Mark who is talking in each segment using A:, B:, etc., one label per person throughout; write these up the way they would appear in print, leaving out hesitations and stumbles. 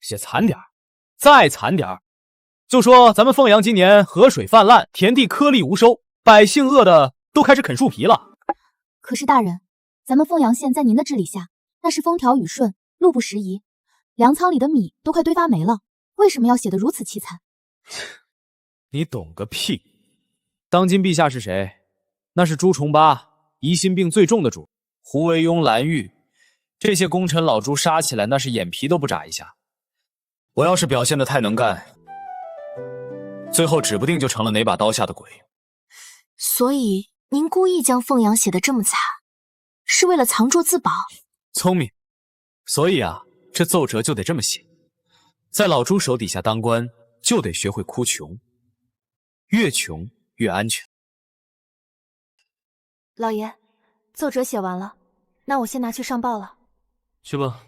A: 写惨点儿，再惨点儿，就说咱们凤阳今年河水泛滥，田地颗粒无收，百姓饿的都开始啃树皮了。
B: 可是大人，咱们凤阳县在您的治理下，那是风调雨顺，路不拾遗，粮仓里的米都快堆发霉了，为什么要写得如此凄惨？
A: 你懂个屁！当今陛下是谁？那是朱重八，疑心病最重的主。胡惟庸、蓝玉这些功臣老朱杀起来，那是眼皮都不眨一下。我要是表现得太能干，最后指不定就成了哪把刀下的鬼。
B: 所以您故意将凤阳写得这么惨，是为了藏拙自保？
A: 聪明。所以啊，这奏折就得这么写。在老朱手底下当官，就得学会哭穷，越穷越安全。
B: 老爷，奏折写完了，那我先拿去上报了。
A: 去吧。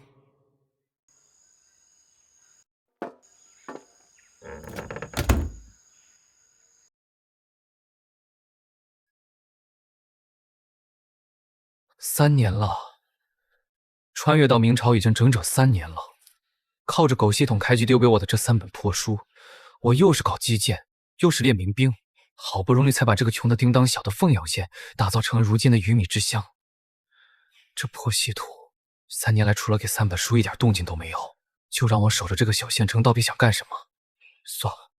C: 3年了，穿越到明朝已经整整3年了。靠着狗系统开局丢给我的这3本破书，我又是搞基建，又是练民兵，好不容易才把这个穷的叮当小的凤阳县打造成了如今的鱼米之乡。这破稀土，3年来除了给3本书一点动静都没有，就让我守着这个小县城，到底想干什么？算了，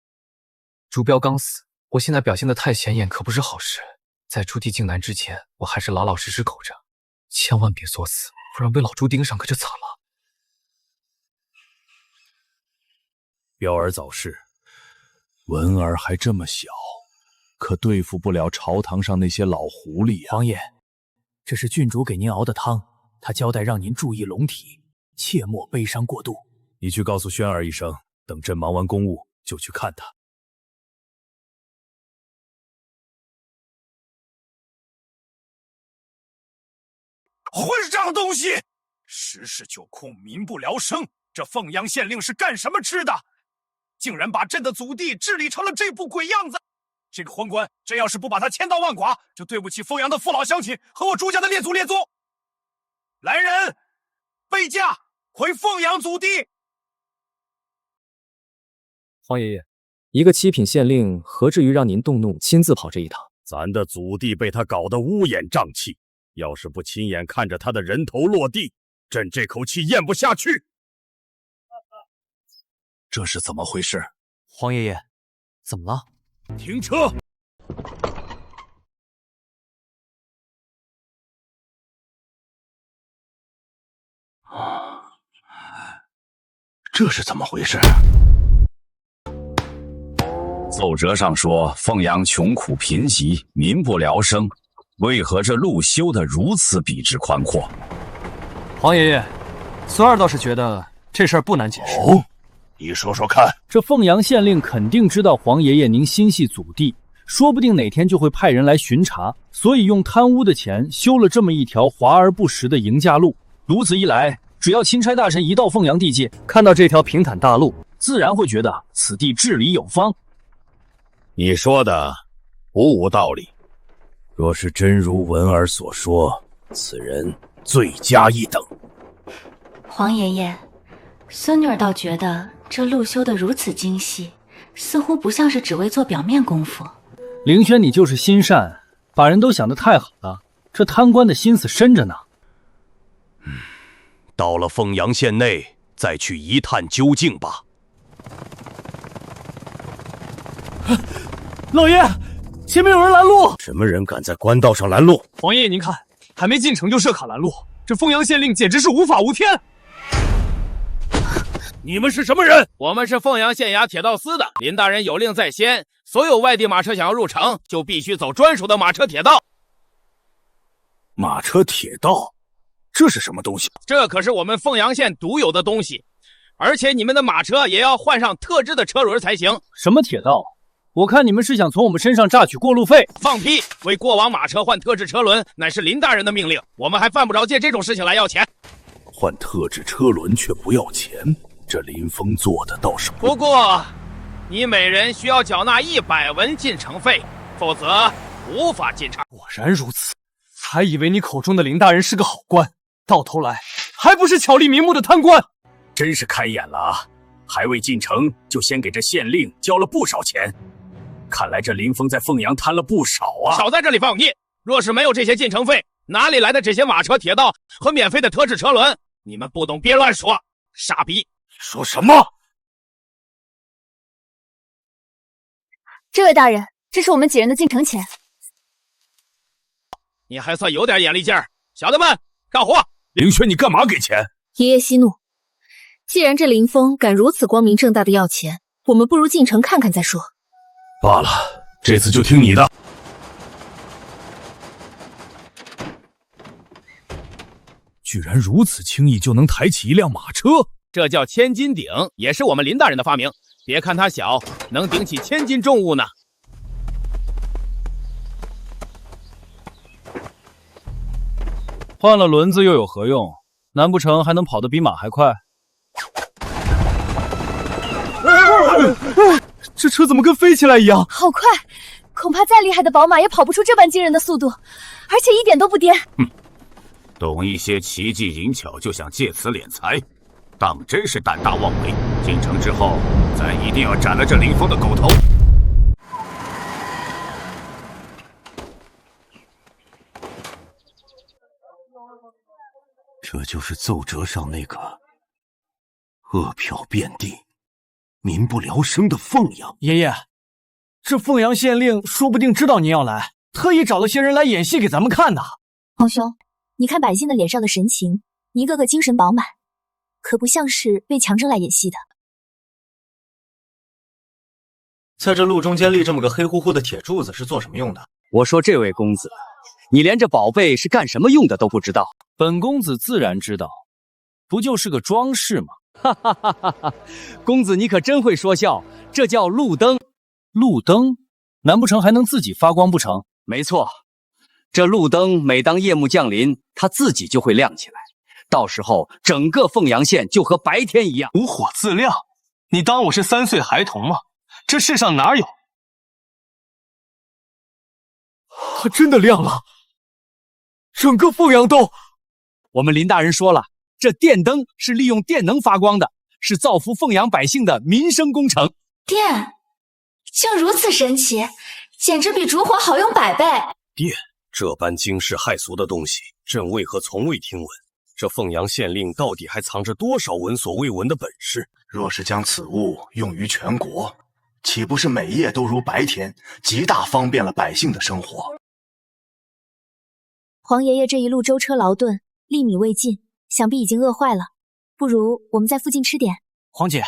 C: 主标刚死，我现在表现得太显眼可不是好事。在出地境南之前，我还是老老实实苟着，千万别作死，不然被老朱盯上可就惨了。
D: 彪儿早逝，文儿还这么小，可对付不了朝堂上那些老狐狸呀。
E: 王爷，这是郡主给您熬的汤，他交代让您注意龙体，切莫悲伤过度。
D: 你去告诉轩儿一声，等朕忙完公务就去看他。
F: 混账东西！时事久控，民不聊生，这凤阳县令是干什么吃的？竟然把朕的祖弟治理成了这副鬼样子！这个宦官，朕要是不把他千刀万剐，就对不起凤阳的父老乡亲和我朱家的列祖列宗。来人，备驾回凤阳祖地。
A: 皇爷爷，一个7品县令何至于让您动怒，亲自跑这一趟？
D: 咱的祖弟被他搞得乌烟瘴气，要是不亲眼看着他的人头落地，朕这口气咽不下去。
F: 这是怎么回事？
E: 皇爷爷，怎么了？
D: 停车！
F: 这是怎么回事？奏折上说凤阳穷苦贫瘠，民不聊生，为何这路修得如此笔直宽阔？
A: 皇爷爷，孙儿倒是觉得这事儿不难解释。
F: 哦，你说说看。
A: 这凤阳县令肯定知道皇爷爷您心系祖弟，说不定哪天就会派人来巡查，所以用贪污的钱修了这么一条华而不实的迎驾路。如此一来，只要钦差大臣一到凤阳地界，看到这条平坦大路，自然会觉得此地治理有方。
D: 你说的不无道理。若是真如文儿所说，此人罪加一等。
G: 皇爷爷，孙女儿倒觉得这路修得如此精细，似乎不像是只为做表面功夫。
A: 凌轩，你就是心善，把人都想得太好了，这贪官的心思深着呢。
D: 到了凤阳县内，再去一探究竟吧。
A: 老爷，前面有人拦路！
D: 什么人敢在官道上拦路？
A: 皇爷爷，您看，还没进城就设卡拦路，这凤阳县令简直是无法无天！
D: 你们是什么人？
H: 我们是凤阳县衙铁道司的，林大人有令在先，所有外地马车想要入城，就必须走专属的马车铁道。
F: 马车铁道，这是什么东西？
H: 这可是我们凤阳县独有的东西，而且你们的马车也要换上特制的车轮才行。
A: 什么铁道？我看你们是想从我们身上榨取过路费。
H: 放屁！为过往马车换特制车轮，乃是林大人的命令，我们还犯不着借这种事情来要钱。
F: 换特制车轮却不要钱，这林峰做的倒是
H: 不过，你每人需要缴纳100文进城费，否则无法进城。
A: 果然如此，还以为你口中的林大人是个好官，到头来还不是巧立名目的贪官。
F: 真是开眼了啊！还未进城就先给这县令交了不少钱，看来这林峰在凤阳贪了不少啊！
H: 少在这里放屁！若是没有这些进城费，哪里来的这些马车、铁道和免费的特制车轮？你们不懂别乱说，傻逼！
F: 说什么？
B: 这位大人，这是我们几人的进城钱。
H: 你还算有点眼力劲儿，小的们干活！
F: 凌轩，你干嘛给钱？
I: 爷爷息怒，既然这林峰敢如此光明正大的要钱，我们不如进城看看再说。
F: 罢了，这次就听你的。
D: 居然如此轻易就能抬起一辆马车，
H: 这叫千斤顶，也是我们林大人的发明。别看它小，能顶起1000斤重物呢。
A: 换了轮子又有何用？难不成还能跑得比马还快？这车怎么跟飞起来一样？
B: 好快，恐怕再厉害的宝马也跑不出这般惊人的速度，而且一点都不颠。
F: 懂一些奇技淫巧就想借此敛财，当真是胆大妄为。进城之后，咱一定要斩了这林峰的狗头。
D: 这就是奏折上那个恶殍遍地、民不聊生的凤阳。
E: 爷爷，这凤阳县令说不定知道您要来，特意找了些人来演戏给咱们看呢。
B: 皇兄，你看百姓的脸上的神情，一个个精神饱满，可不像是被强征来演戏的。
J: 在这路中间立这么个黑乎乎的铁柱子是做什么用的？
K: 我说这位公子，你连这宝贝是干什么用的都不知道。
A: 本公子自然知道，不就是个装饰吗？
K: 哈哈哈哈哈！公子你可真会说笑，这叫路灯。
A: 路灯？难不成还能自己发光不成？
K: 没错，这路灯每当夜幕降临，它自己就会亮起来，到时候整个凤阳县就和白天一样。
J: 无火自亮？你当我是3岁孩童吗？这世上哪有？
E: 它真的亮了，整个凤阳都……
K: 我们林大人说了，这电灯是利用电能发光的，是造福凤阳百姓的民生工程。
G: 电竟如此神奇，简直比烛火好用100倍。
D: 电这般惊世骇俗的东西，朕为何从未听闻？这凤阳县令到底还藏着多少闻所未闻的本事？
L: 若是将此物用于全国，岂不是每夜都如白天，极大方便了百姓的生活？
B: 皇爷爷这一路舟车劳顿，粒米未进，想必已经饿坏了。不如我们在附近吃点。
E: 皇姐，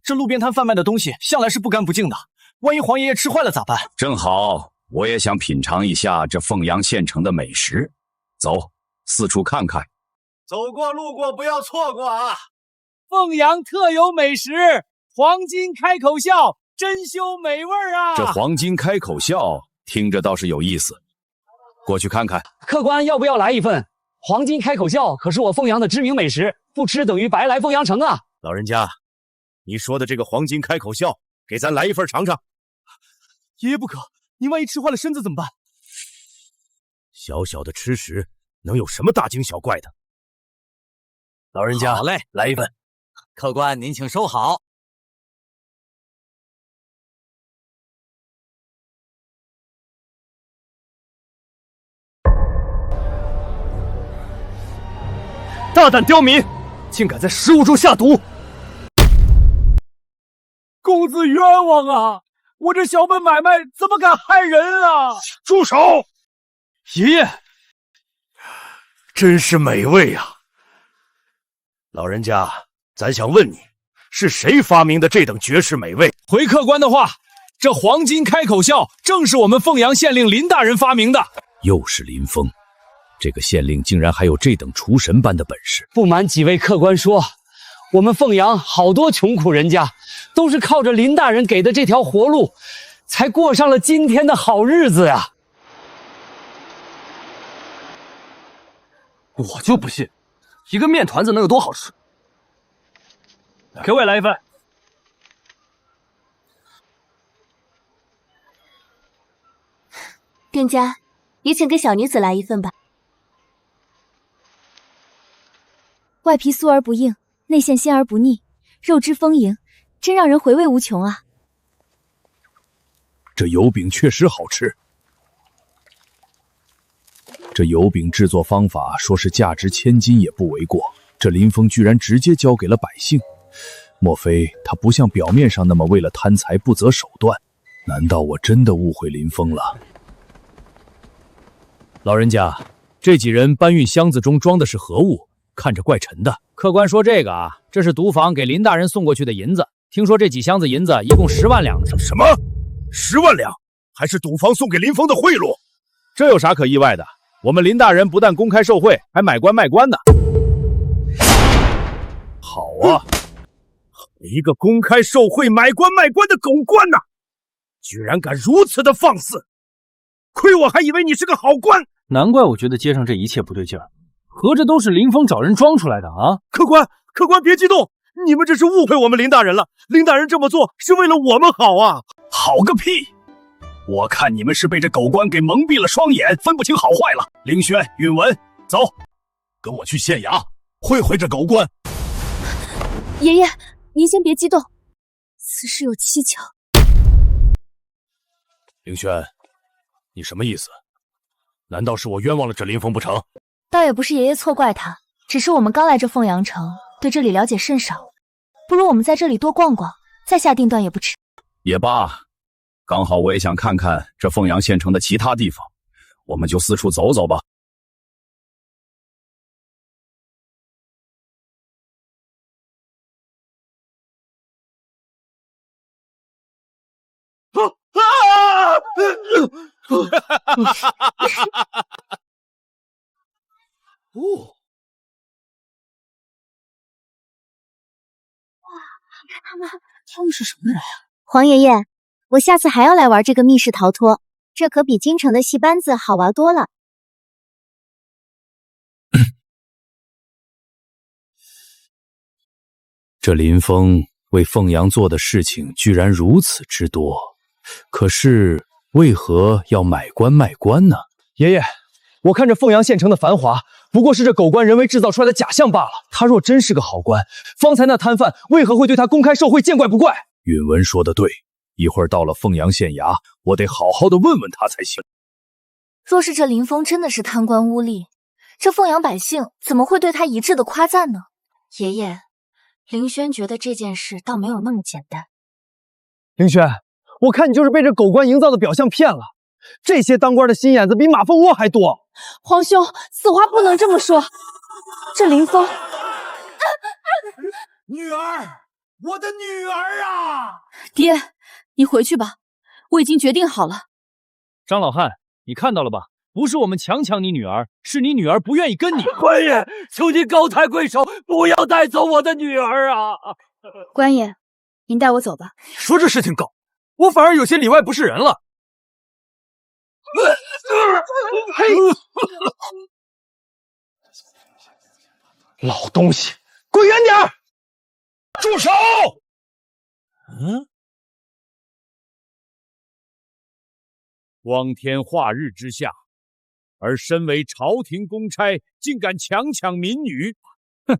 E: 这路边摊贩卖的东西向来是不干不净的，万一皇爷爷吃坏了咋办？
F: 正好，我也想品尝一下这凤阳县城的美食。走，四处看看。
D: 走过路过不要错过啊！
A: 凤阳特有美食，黄金开口笑，珍馐美味啊！
F: 这黄金开口笑听着倒是有意思，过去看看。
K: 客官要不要来一份？黄金开口笑可是我凤阳的知名美食，不吃等于白来凤阳城啊！
D: 老人家，你说的这个黄金开口笑，给咱来一份尝尝。
E: 爷爷不可，您万一吃坏了身子怎么办？
D: 小小的吃食，能有什么大惊小怪的？老人家，
K: 好嘞，
D: 来一份。
K: 客官您请收好。
E: 大胆刁民，竟敢在食物中下毒！公子冤枉啊！我这小本买卖怎么敢害人啊！
F: 住手！
E: 爷爷，
D: 真是美味啊！老人家，咱想问你，是谁发明的这等绝世美味？
A: 回客官的话，这黄金开口笑正是我们凤阳县令林大人发明的。
D: 又是林峰，这个县令竟然还有这等厨神般的本事。
K: 不瞒几位客官说，我们凤阳好多穷苦人家，都是靠着林大人给的这条活路，才过上了今天的好日子呀。
J: 我就不信，一个面团子能有多好吃？
E: 给我也来一份。
I: 店家，也请给小女子来一份吧。
B: 外皮酥而不硬，内馅鲜而不腻，肉汁丰盈，真让人回味无穷啊！
D: 这油饼确实好吃。这油饼制作方法说是价值千金也不为过，这林峰居然直接交给了百姓。莫非他不像表面上那么为了贪财不择手段？难道我真的误会林峰了？
A: 老人家，这几人搬运箱子中装的是何物？看着怪沉的。客官说这个啊，这是毒坊给林大人送过去的银子。听说这几箱子银子一共10万两。
D: 什么？10万两？还是赌坊送给林峰的贿赂？
A: 这有啥可意外的？我们林大人不但公开受贿，还买官卖官呢。
D: 好啊，一个公开受贿、买官卖官的狗官呐，居然敢如此的放肆！亏我还以为你是个好官，
E: 难怪我觉得街上这一切不对劲儿，合着都是林峰找人装出来的啊！
D: 客官别激动，你们这是误会我们林大人了。林大人这么做是为了我们好啊！
F: 好个屁！我看你们是被这狗官给蒙蔽了双眼，分不清好坏了。凌轩、允文，走，跟我去县衙会这狗官。
B: 爷爷，您先别激动，此事有蹊跷。
D: 凌轩，你什么意思？难道是我冤枉了这林峰不成？
B: 倒也不是爷爷错怪他，只是我们刚来这凤阳城，对这里了解甚少，不如我们在这里多逛逛，再下定断也不迟。
F: 也罢，刚好我也想看看这凤阳县城的其他地方，我们就四处走走吧。
B: 哇，
E: 他们是什么人啊？
M: 黄爷爷，我下次还要来玩这个密室逃脱，这可比京城的戏班子好玩多了。
D: 这林峰为凤阳做的事情居然如此之多，可是为何要买官卖官呢？
K: 爷爷，我看这凤阳县城的繁华，不过是这狗官人为制造出来的假象罢了。他若真是个好官，方才那摊贩为何会对他公开受贿，见怪不怪？
D: 允文说的对，一会儿到了凤阳县衙，我得好好的问问他才行。
B: 若是这林峰真的是贪官污吏，这凤阳百姓怎么会对他一致的夸赞呢？
G: 爷爷，凌轩觉得这件事倒没有那么简单。
K: 凌轩，我看你就是被这狗官营造的表象骗了。这些当官的心眼子比马蜂窝还多。
B: 皇兄，此话不能这么说。这林峰，
F: 女儿，我的女儿啊！
I: 爹，你回去吧，我已经决定好了。
A: 张老汉，你看到了吧？不是我们强抢你女儿，是你女儿不愿意跟你。
K: 官爷，求您高抬贵手，不要带走我的女儿啊！
I: 官爷，您带我走吧。
E: 说这事情搞，我反而有些里外不是人了。
K: 老东西，滚远点儿！
F: 住手！
A: 光天化日之下，而身为朝廷公差，竟敢强抢民女，哼！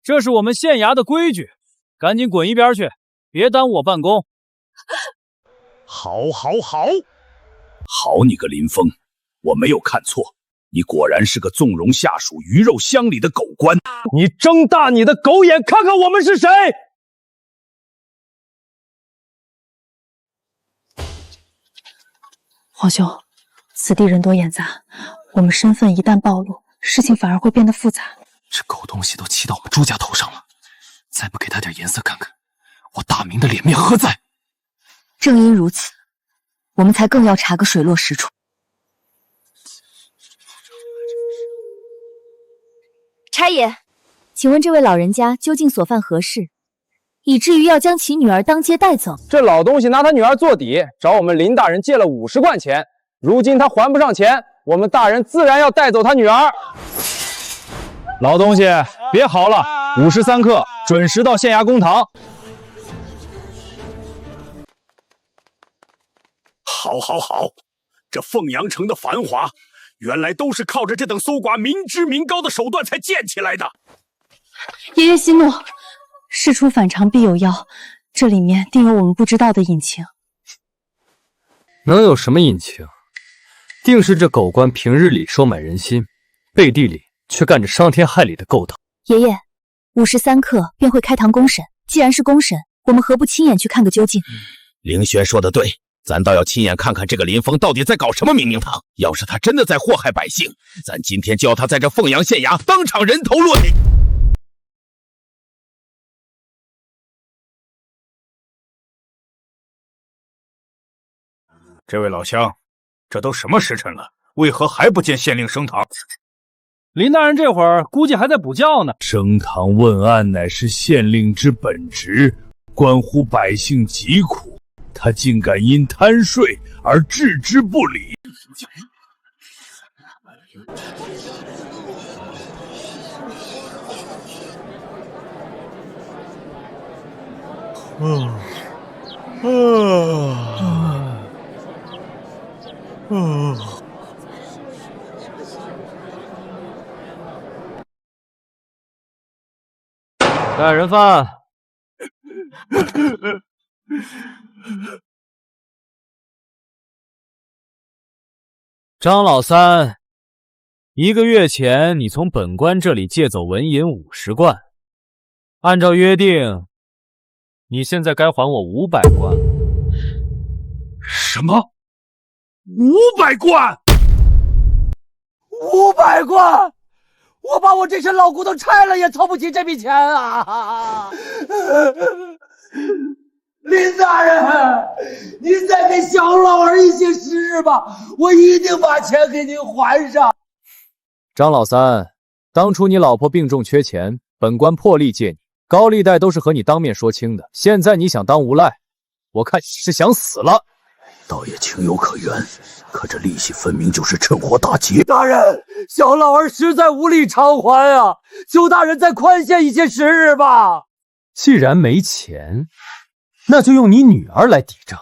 A: 这是我们县衙的规矩，赶紧滚一边去，别耽误我办公。
D: 好，好你个林峰，我没有看错，你果然是个纵容下属、鱼肉乡里的狗官。
K: 你睁大你的狗眼，看看我们是谁！
N: 皇兄，此地人多眼杂，我们身份一旦暴露，事情反而会变得复杂。
C: 这狗东西都骑到我们朱家头上了，再不给他点颜色看看，我大明的脸面何在？
B: 正因如此，我们才更要查个水落石出。差爷，请问这位老人家究竟所犯何事，以至于要将其女儿当街带走？
K: 这老东西拿他女儿做底，找我们林大人借了50贯钱，如今他还不上钱，我们大人自然要带走他女儿。
A: 老东西，别嚎了，53刻准时到县衙公堂。
F: 好，这凤阳城的繁华，原来都是靠着这等搜刮民脂民膏的手段才建起来的。
N: 爷爷息怒，事出反常必有妖，这里面定有我们不知道的隐情。
C: 能有什么隐情？定是这狗官平日里收买人心，背地里却干着伤天害理的勾当。
B: 爷爷，5时3刻便会开堂公审，既然是公审，我们何不亲眼去看个究竟？
H: 凌轩说的对，咱倒要亲眼看看这个林峰到底在搞什么明明堂。要是他真的在祸害百姓，咱今天就要他在这凤阳县衙当场人头落地。
F: 这位老乡，这都什么时辰了，为何还不见县令升堂？
A: 林大人这会儿估计还在补觉呢。
D: 升堂问案乃是县令之本职，关乎百姓疾苦，他竟敢因贪税而置之不理。
C: 带人犯。
A: 张老三，1个月前你从本官这里借走纹银50贯，按照约定，你现在该还我500贯。
F: 什么？500贯
K: ？500贯！我把我这身老骨头拆了也凑不齐这笔钱啊！林大人，您再给小老儿一些时日吧，我一定把钱给您还上。
A: 张老三，当初你老婆病重缺钱，本官破例借你，高利贷都是和你当面说清的。现在你想当无赖，我看你是想死了。
D: 倒也情有可原，可这利息分明就是趁火打劫。
K: 大人，小老儿实在无力偿还啊，求大人再宽限一些时日吧。
C: 既然没钱，那就用你女儿来抵账。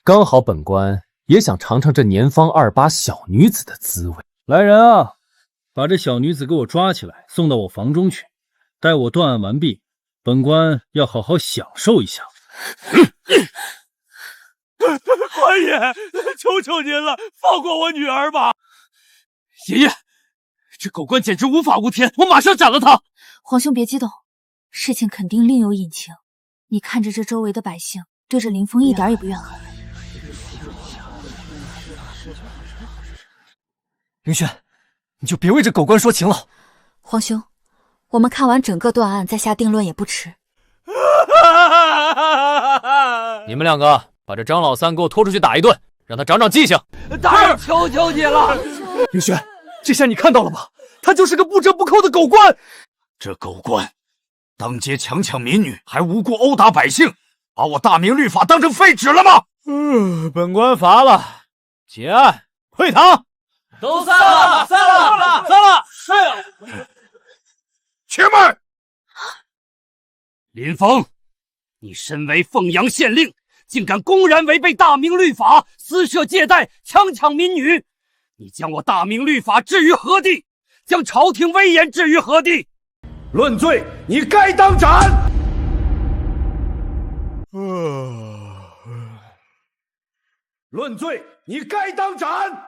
C: 刚好本官也想尝尝这年方28小女子的滋味。
O: 来人啊，把这小女子给我抓起来，送到我房中去。待我断案完毕，本官要好好享受一下。
K: 官爷，求求您了，放过我女儿吧！爷爷，这狗官简直无法无天，我马上斩了他！
B: 皇兄别激动，事情肯定另有隐情。你看着这周围的百姓，对这林峰一点也不怨恨。
C: 凌轩，你就别为这狗官说情了。
B: 皇兄，我们看完整个断案再下定论也不迟。
A: 你们2个把这张老三给我拖出去打一顿，让他长长记性。
K: 大人，求求你了！
C: 凌轩，这下你看到了吧？他就是个不折不扣的狗官。
F: 这狗官当街强抢民女，还无故殴打百姓，把我大明律法当成废纸了吗？
A: 本官罚了，结案，退堂。
K: 都散了，散了，散了！
F: 是。且慢！
K: 林峰，你身为凤阳县令，竟敢公然违背大明律法，私设借贷，强抢民女！你将我大明律法置于何地？将朝廷威严置于何地？
F: 论罪，你该当斩！论罪，你该当斩！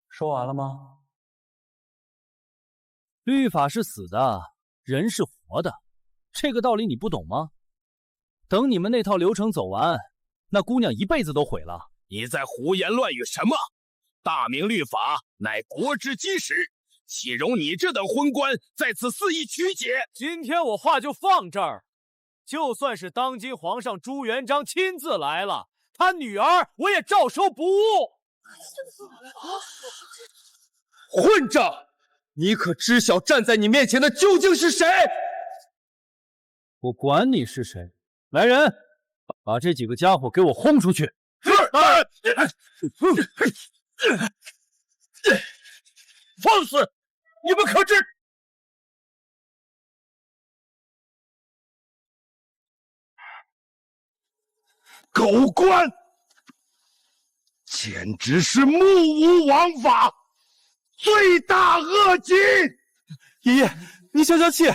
K: 说完了吗？
A: 律法是死的，人是活的，这个道理你不懂吗？等你们那套流程走完，那姑娘一辈子都毁了。
H: 你在胡言乱语什么？大明律法乃国之基石，岂容你这等昏官在此肆意曲解？
A: 今天我话就放这儿，就算是当今皇上朱元璋亲自来了，他女儿我也照收不误。
C: 混账！你可知晓站在你面前的究竟是谁？
O: 我管你是谁！来人，把这几个家伙给我轰出去！
F: 是，大人。放肆！你们可知？狗官，简直是目无王法，罪大恶极！
C: 爷爷，你消消气。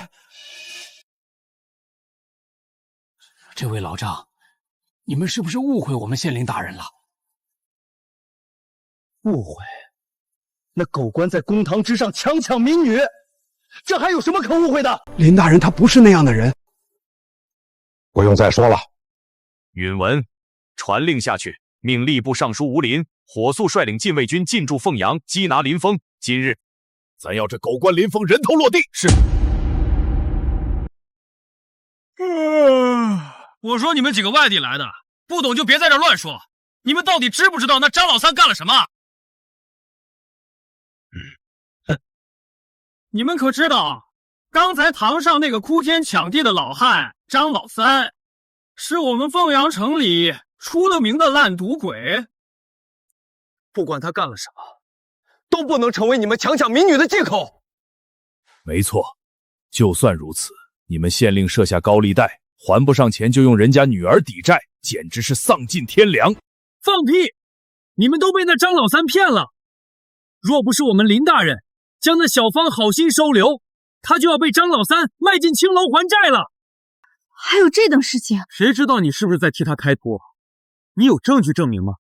E: 这位老丈，你们是不是误会我们县令大人了？
P: 误会？那狗官在公堂之上强抢民女，这还有什么可误会的？
Q: 林大人他不是那样的人。
H: 不用再说了。
D: 允文，传令下去，命吏部尚书吴林火速率领禁卫军进驻凤阳，缉拿林峰。今日，咱要这狗官林峰人头落地。
O: 是。我说你们几个外地来的，不懂就别在这乱说。你们到底知不知道那张老三干了什么？你们可知道，刚才堂上那个哭天抢地的老汉张老三，是我们凤阳城里出了名的烂赌鬼。
P: 不管他干了什么，都不能成为你们强抢民女的借口。
D: 没错，就算如此，你们县令设下高利贷，还不上钱就用人家女儿抵债，简直是丧尽天良。
O: 放屁！你们都被那张老三骗了。若不是我们林大人将那小芳好心收留，他就要被张老三卖进青楼还债了。
N: 还有这等事情？
O: 谁知道你是不是在替他开脱？你有证据证明吗？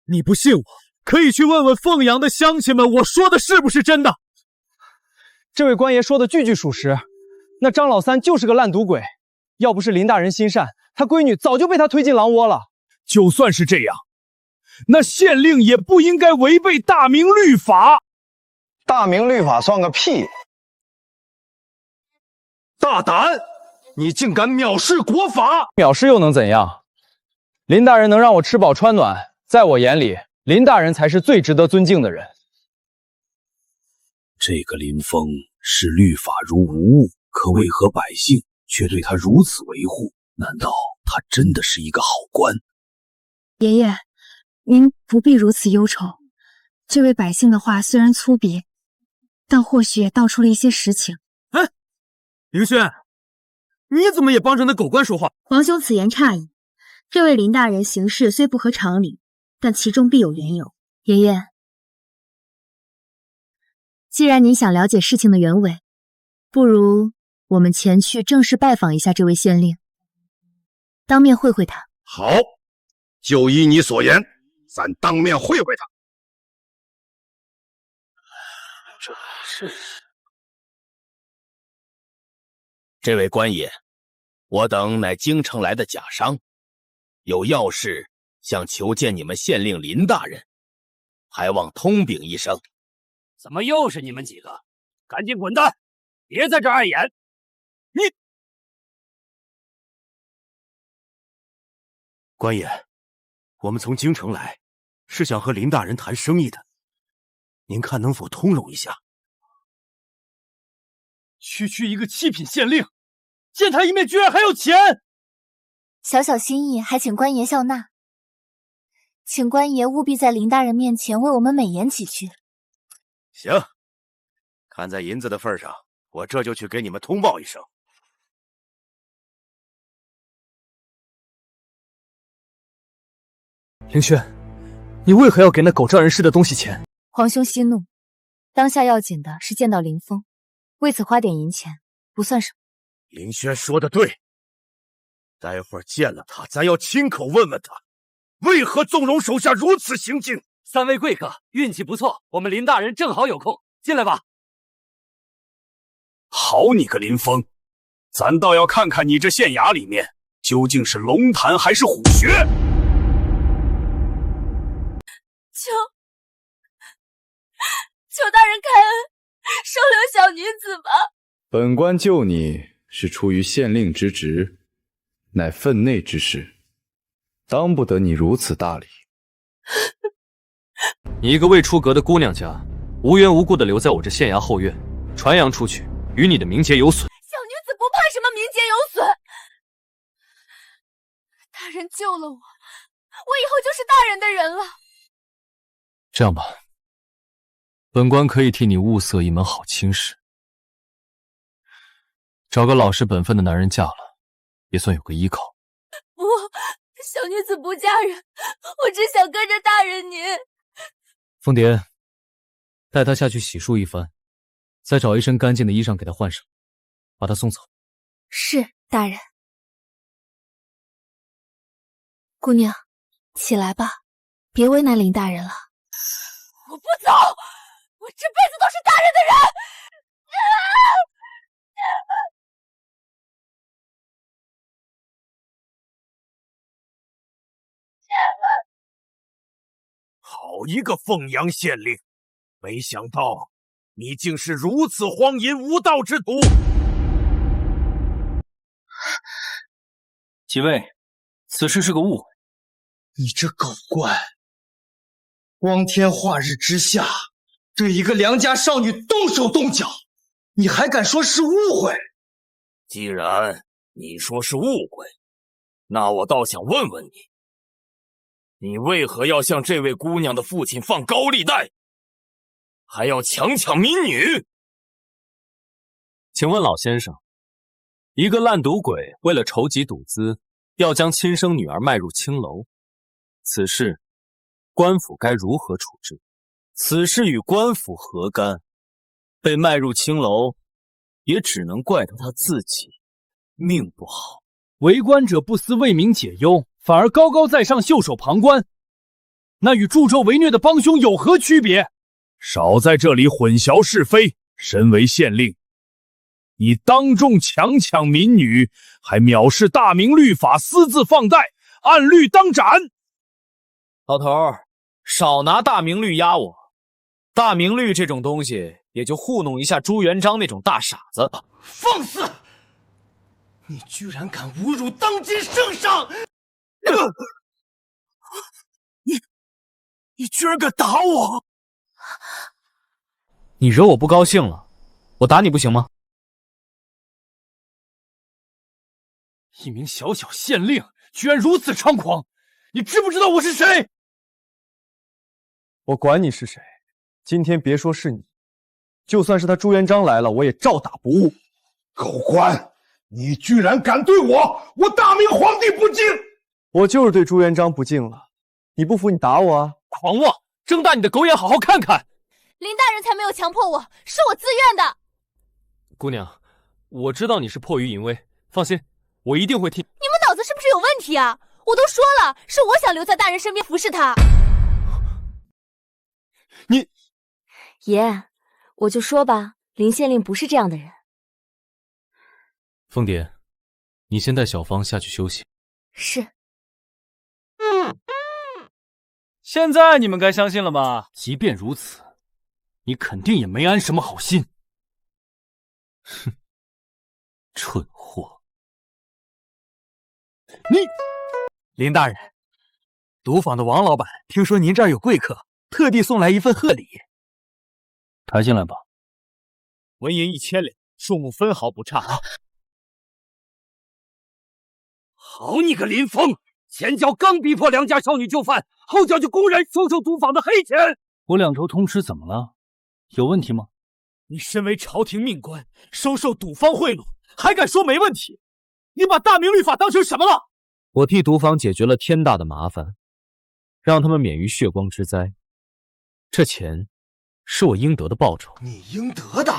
O: 你不信我，可以去问问凤阳的乡亲们，我说的是不是真的？
P: 这位官爷说的句句属实，那张老三就是个烂赌鬼，要不是林大人心善，他闺女早就被他推进狼窝了。
D: 就算是这样，那县令也不应该违背大明律法。
P: 大明律法算个屁！大胆！你竟敢藐视国法！藐视又能怎样？林大人能让我吃饱穿暖，在我眼里，林大人才是最值得尊敬的人。
D: 这个林峰视律法如无物，可为何百姓却对他如此维护？难道他真的是一个好官？
N: 爷爷，您不必如此忧愁。这位百姓的话虽然粗鄙，但或许也道出了一些实情。
O: 哎，凌轩，你怎么也帮着那狗官说话？
I: 皇兄此言差矣。这位林大人行事虽不合常理，但其中必有缘由。爷爷，既然您想了解事情的原委，不如我们前去正式拜访一下这位县令，当面会会他。
H: 好，就依你所言，咱当面会会他。这位官爷，我等乃京城来的假商，有要事想求见你们县令林大人，还望通禀一声。
K: 怎么又是你们几个？赶紧滚蛋！别在这碍眼！你
F: 官爷，我们从京城来，是想和林大人谈生意的，您看能否通融一下？
O: 区一个七品县令，见他一面居然还要钱！
B: 小小心意，还请官爷笑纳。请官爷务必在林大人面前为我们美言几句。
F: 行，看在银子的份上，我这就去给你们通报一声。
P: 凌轩，你为何要给那狗仗人势的东西钱？
I: 皇兄息怒，当下要紧的是见到林峰，为此花点银钱不算什么。
F: 凌轩说的对，待会儿见了他，咱要亲口问问他，为何纵容手下如此行径。
K: 三位贵客运气不错，我们林大人正好有空，进来吧。
F: 好你个林峰，咱倒要看看你这县衙里面究竟是龙潭还是虎穴。
I: 求大人开恩，收留小女子吧。
R: 本官救你是出于县令之职，乃分内之事，当不得你如此大礼。
C: 你一个未出阁的姑娘家，无缘无故的留在我这县衙后院，传扬出去，与你的名节有损。
I: 小女子不怕什么名节有损，大人救了我，我以后就是大人的人了。
C: 这样吧，本官可以替你物色一门好亲事，找个老实本分的男人嫁了，也算有个依靠。
I: 不，小女子不嫁人，我只想跟着大人您。
C: 凤蝶，带她下去洗漱一番，再找一身干净的衣裳给她换上，把她送走。
I: 是，大人。
B: 姑娘，起来吧，别为难林大人了。
Q: 我不走，我这辈子都是大人的人。
F: 好一个凤阳县令，没想到你竟是如此荒淫无道之徒！
O: 几位，此事是个误会。
S: 你这狗官，光天化日之下对一个良家少女动手动脚，你还敢说是误会？
F: 既然你说是误会，那我倒想问问你，你为何要向这位姑娘的父亲放高利贷，还要强抢民女？
A: 请问老先生，一个烂赌鬼为了筹集赌资，要将亲生女儿卖入青楼，此事官府该如何处置？此事与官府何干？被卖入青楼，也只能怪到他自己命不好。
O: 为官者不思为民解忧，反而高高在上袖手旁观，那与助纣为虐的帮凶有何区别？
D: 少在这里混淆是非！身为县令，你当众强抢民女，还藐视大明律法，私自放贷，按律当斩！
A: 老头儿，少拿大明律压我。大明律这种东西，也就糊弄一下朱元璋那种大傻子。
F: 放肆！你居然敢侮辱当今圣上！你居然敢打我！
A: 你惹我不高兴了，我打你不行吗？
O: 一名小小县令居然如此猖狂，你知不知道我是谁？
P: 我管你是谁，今天别说是你，就算是他朱元璋来了，我也照打不误。
L: 狗官，你居然敢对我大明皇帝不敬！
P: 我就是对朱元璋不敬了，你不服你打我啊！
O: 狂妄，睁大你的狗眼好好看看！
Q: 林大人才没有强迫我，是我自愿的。
O: 姑娘，我知道你是迫于淫威，放心，我一定会替。
Q: 你们脑子是不是有问题啊？我都说了，是我想留在大人身边服侍他。
O: 你，
T: 爷，我就说吧，林县令不是这样的人。
A: 凤蝶，你先带小芳下去休息。
T: 是。
O: 现在你们该相信了吧？即便如此，你肯定也没安什么好心。
A: 哼，蠢货！
E: 林大人，赌坊的王老板听说您这儿有贵客，特地送来一份贺礼。
O: 抬进来吧。
A: 纹银1000两，数目分毫不差。
K: 好你个林峰！前脚刚逼迫良家少女就范，后脚就公然收受赌坊的黑钱。
O: 我两州通吃怎么了？有问题吗？
A: 你身为朝廷命官，收受赌方贿赂，还敢说没问题？你把大明律法当成什么了？我替赌坊解决了天大的麻烦，让他们免于血光之灾。这钱是我应得的报酬。
L: 你应得的？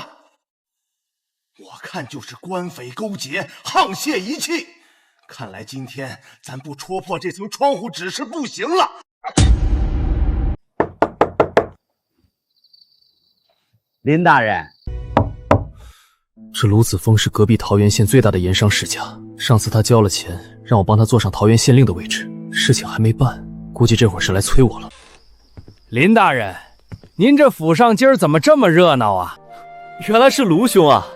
L: 我看就是官匪勾结，沆瀣一气。看来今天咱不戳破这层窗户纸是不行了。
U: 林大人，
C: 这卢子峰是隔壁桃源县最大的盐商世家，上次他交了钱，让我帮他坐上桃源县令的位置，事情还没办，估计这会儿是来催我了。
O: 林大人，您这府上今儿怎么这么热闹啊？
C: 原来是卢兄啊！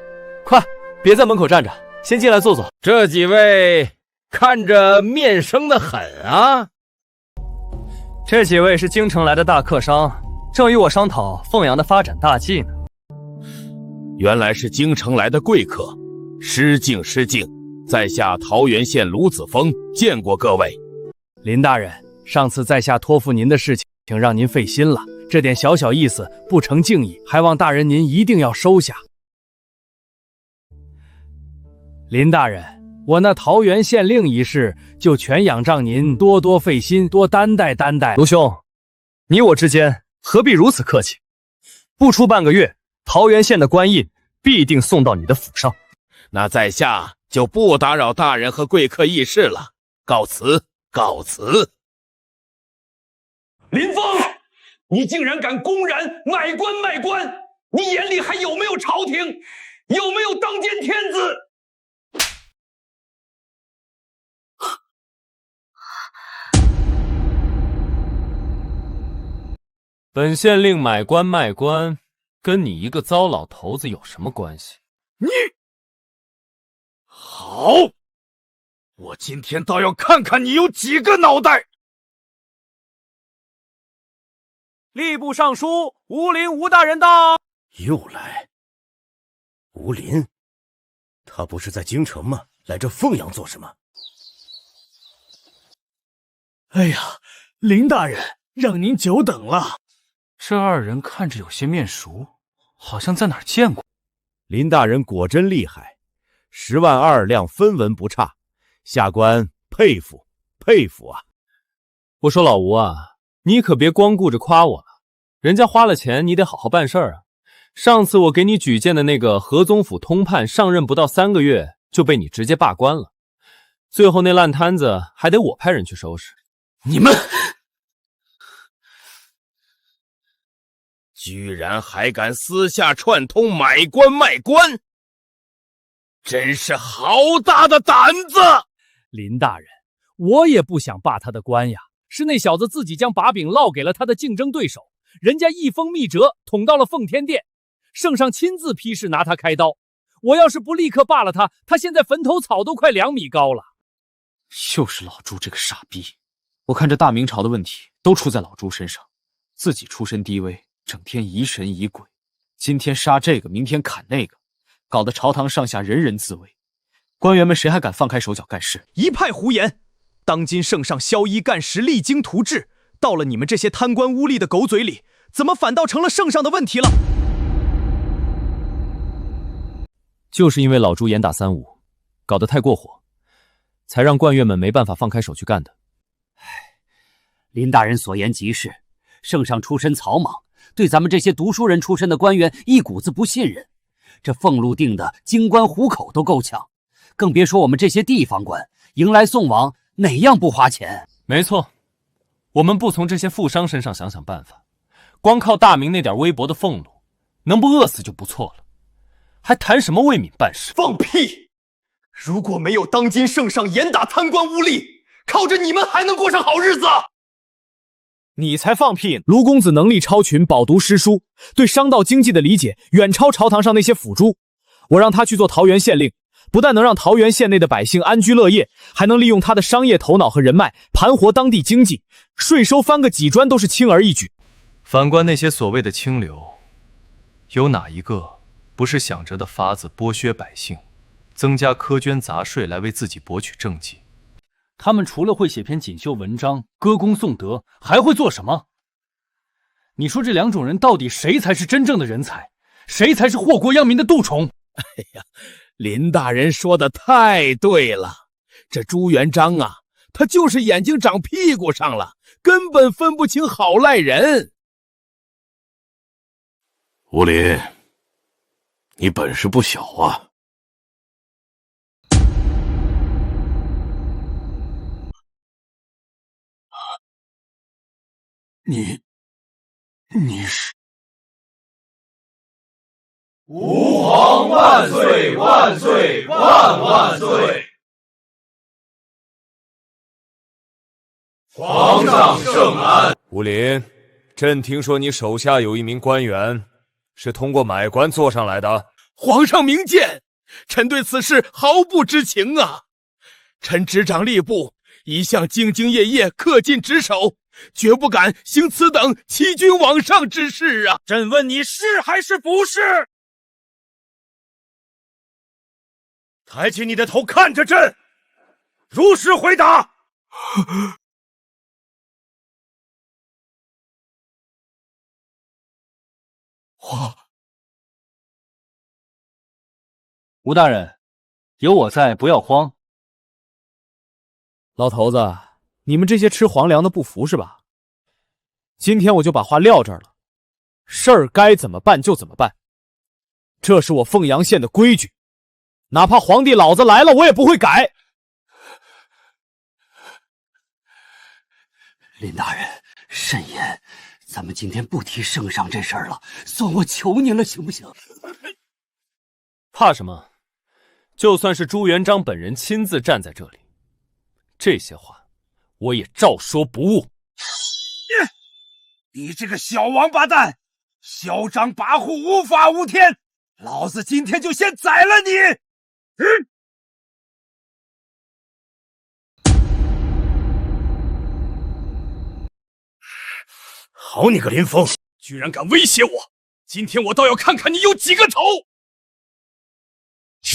C: 快，别在门口站着，先进来坐坐。
V: 这几位看着面生得很啊。
C: 这几位是京城来的大客商，正与我商讨凤阳的发展大计呢。
H: 原来是京城来的贵客，失敬失敬，在下桃源县卢子峰，见过各位。
O: 林大人，上次在下托付您的事情让您费心了，这点小小意思不成敬意，还望大人您一定要收下。林大人，我那桃源县令一事就全仰仗您多多费心，多担待担待。
C: 卢兄，你我之间何必如此客气？不出半个月，桃源县的官印必定送到你的府上。
H: 那在下就不打扰大人和贵客议事了，告辞。告辞。
F: 林峰，你竟然敢公然买官卖官！你眼里还有没有朝廷？有没有当今天子？
A: 本县令买官卖官，跟你一个糟老头子有什么关系？
F: 你好，我今天倒要看看你有几个脑袋！
O: 吏部尚书吴林吴大人到。
J: 又来。吴林，他不是在京城吗？来这凤阳做什么？
O: 哎呀，林大人，让您久等了。
C: 这二人看着有些面熟，好像在哪儿见过。
H: 林大人果真厉害，10万2两分文不差，下官佩服佩服啊！
A: 我说老吴啊，你可别光顾着夸我了，人家花了钱，你得好好办事儿啊。上次我给你举荐的那个河宗府通判，上任不到3个月就被你直接罢官了，最后那烂摊子还得我派人去收拾。
F: 你们
H: 居然还敢私下串通买官卖官，真是好大的胆子！
O: 林大人，我也不想罢他的官呀，是那小子自己将把柄落给了他的竞争对手，人家一封密折捅到了奉天殿，圣上亲自批示拿他开刀。我要是不立刻罢了他，他现在坟头草都快2米高了。
A: 又是老朱这个傻逼！我看这大明朝的问题都出在老朱身上，自己出身低微，整天疑神疑鬼，今天杀这个，明天砍那个，搞得朝堂上下人人自危，官员们谁还敢放开手脚干事？
F: 一派胡言！当今圣上宵衣干食，励精图治，到了你们这些贪官污吏的狗嘴里，怎么反倒成了圣上的问题了？
A: 就是因为老朱严打3-5，搞得太过火，才让官员们没办法放开手去干的。
K: 林大人所言极是，圣上出身草莽，对咱们这些读书人出身的官员一股子不信任。这俸禄定的京官糊口都够呛，更别说我们这些地方官，迎来送往哪样不花钱？
A: 没错，我们不从这些富商身上想想办法，光靠大明那点微薄的俸禄，能不饿死就不错了，还谈什么为民办事？
F: 放屁！如果没有当今圣上严打贪官污吏，靠着你们还能过上好日子？
A: 你才放屁！卢公子能力超群，饱读诗书，对商道经济的理解远超朝堂上那些腐猪。我让他去做桃园县令，不但能让桃园县内的百姓安居乐业，还能利用他的商业头脑和人脉盘活当地经济，税收翻个几砖都是轻而易举。
C: 反观那些所谓的清流，有哪一个不是想着的法子剥削百姓，增加苛捐杂税来为自己博取政绩？
O: 他们除了会写篇锦绣文章歌功颂德，还会做什么？你说这2种人到底谁才是真正的人才，谁才是祸国殃民的蠹虫？
H: 哎呀，林大人说的太对了，这朱元璋啊，他就是眼睛长屁股上了，根本分不清好赖人。
J: 吴林，你本事不小啊！你是？
F: 吾皇万岁万岁万万岁！皇上圣安。
M: 吴林，朕听说你手下有一名官员是通过买官做上来的。
H: 皇上明鉴，臣对此事毫不知情啊！臣执掌吏部，一向兢兢业业，恪尽职守，绝不敢行此等欺君罔上之事啊！
F: 朕问你是还是不是？抬起你的头，看着朕，如实回答。
O: 吴大人，有我在，不要慌。
A: 老头子，你们这些吃皇粮的不服是吧？今天我就把话撂这儿了，事儿该怎么办就怎么办，这是我凤阳县的规矩，哪怕皇帝老子来了，我也不会改。
K: 林大人，慎言，咱们今天不提圣上这事儿了，算我求您了，行不行？
A: 怕什么？就算是朱元璋本人亲自站在这里，这些话我也照说不误。
F: 你这个小王八蛋，嚣张跋扈，无法无天！老子今天就先宰了你！
J: 好你个林峰，
F: 居然敢威胁我！今天我倒要看看你有几个头！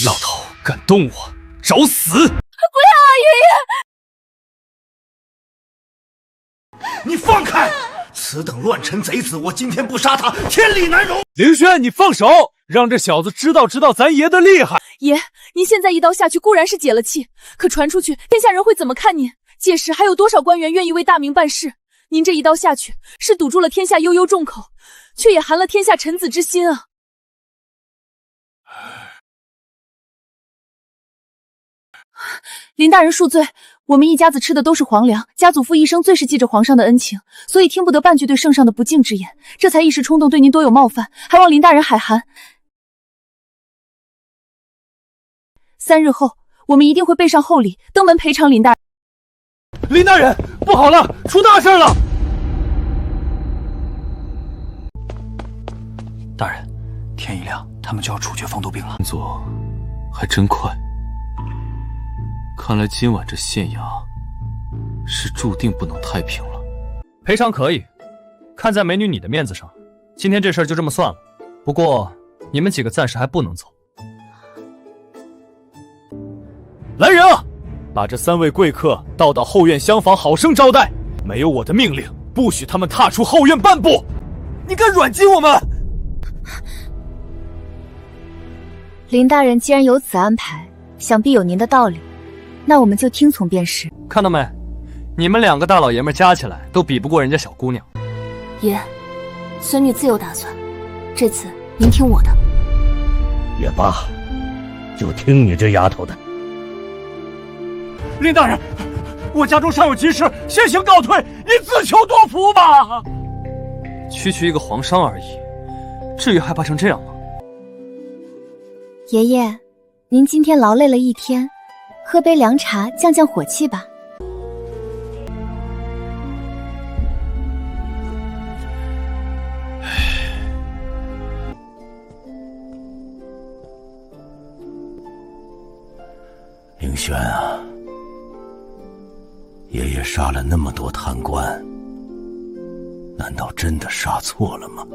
A: 老头敢动我，找死！
Q: 不要啊，
L: 爷爷！你放开！此等乱臣贼子，我今天不杀他，天理难容！
O: 凌轩，你放手，让这小子知道咱爷的厉害！
Q: 爷，您现在一刀下去固然是解了气，可传出去，天下人会怎么看您？届时还有多少官员愿意为大明办事？您这一刀下去，是堵住了天下悠悠众口，却也寒了天下臣子之心啊！林大人恕罪，我们一家子吃的都是皇粮，家祖父一生最是记着皇上的恩情，所以听不得半句对圣上的不敬之言，这才一时冲动对您多有冒犯，还望林大人海涵。3日后，我们一定会备上厚礼，登门赔偿林大人。
O: 林大人，不好了，出大事了！
E: 大人，天一亮，他们就要处决风毒兵了。
C: 动作还真快，看来今晚这县衙是注定不能太平了。
O: 赔偿可以，看在美女你的面子上，今天这事儿就这么算了。不过你们几个暂时还不能走。
A: 来人啊！把这3位贵客带到后院厢房，好生招待。没有我的命令，不许他们踏出后院半步。你敢软禁我们？
I: 林大人既然有此安排，想必有您的道理，那我们就听从便是。
O: 看到没？你们2个大老爷们加起来都比不过人家小姑娘。
Q: 爷，孙女自有打算，这次您听我的。
J: 也罢，就听你这丫头的。
F: 林大人，我家中尚有急事，先行告退，您自求多福吧。
O: 区一个皇商而已，至于害怕成这样吗？
I: 爷爷，您今天劳累了一天，喝杯凉茶降降火气吧。
J: 凌轩啊，爷爷杀了那么多贪官，难道真的杀错了吗？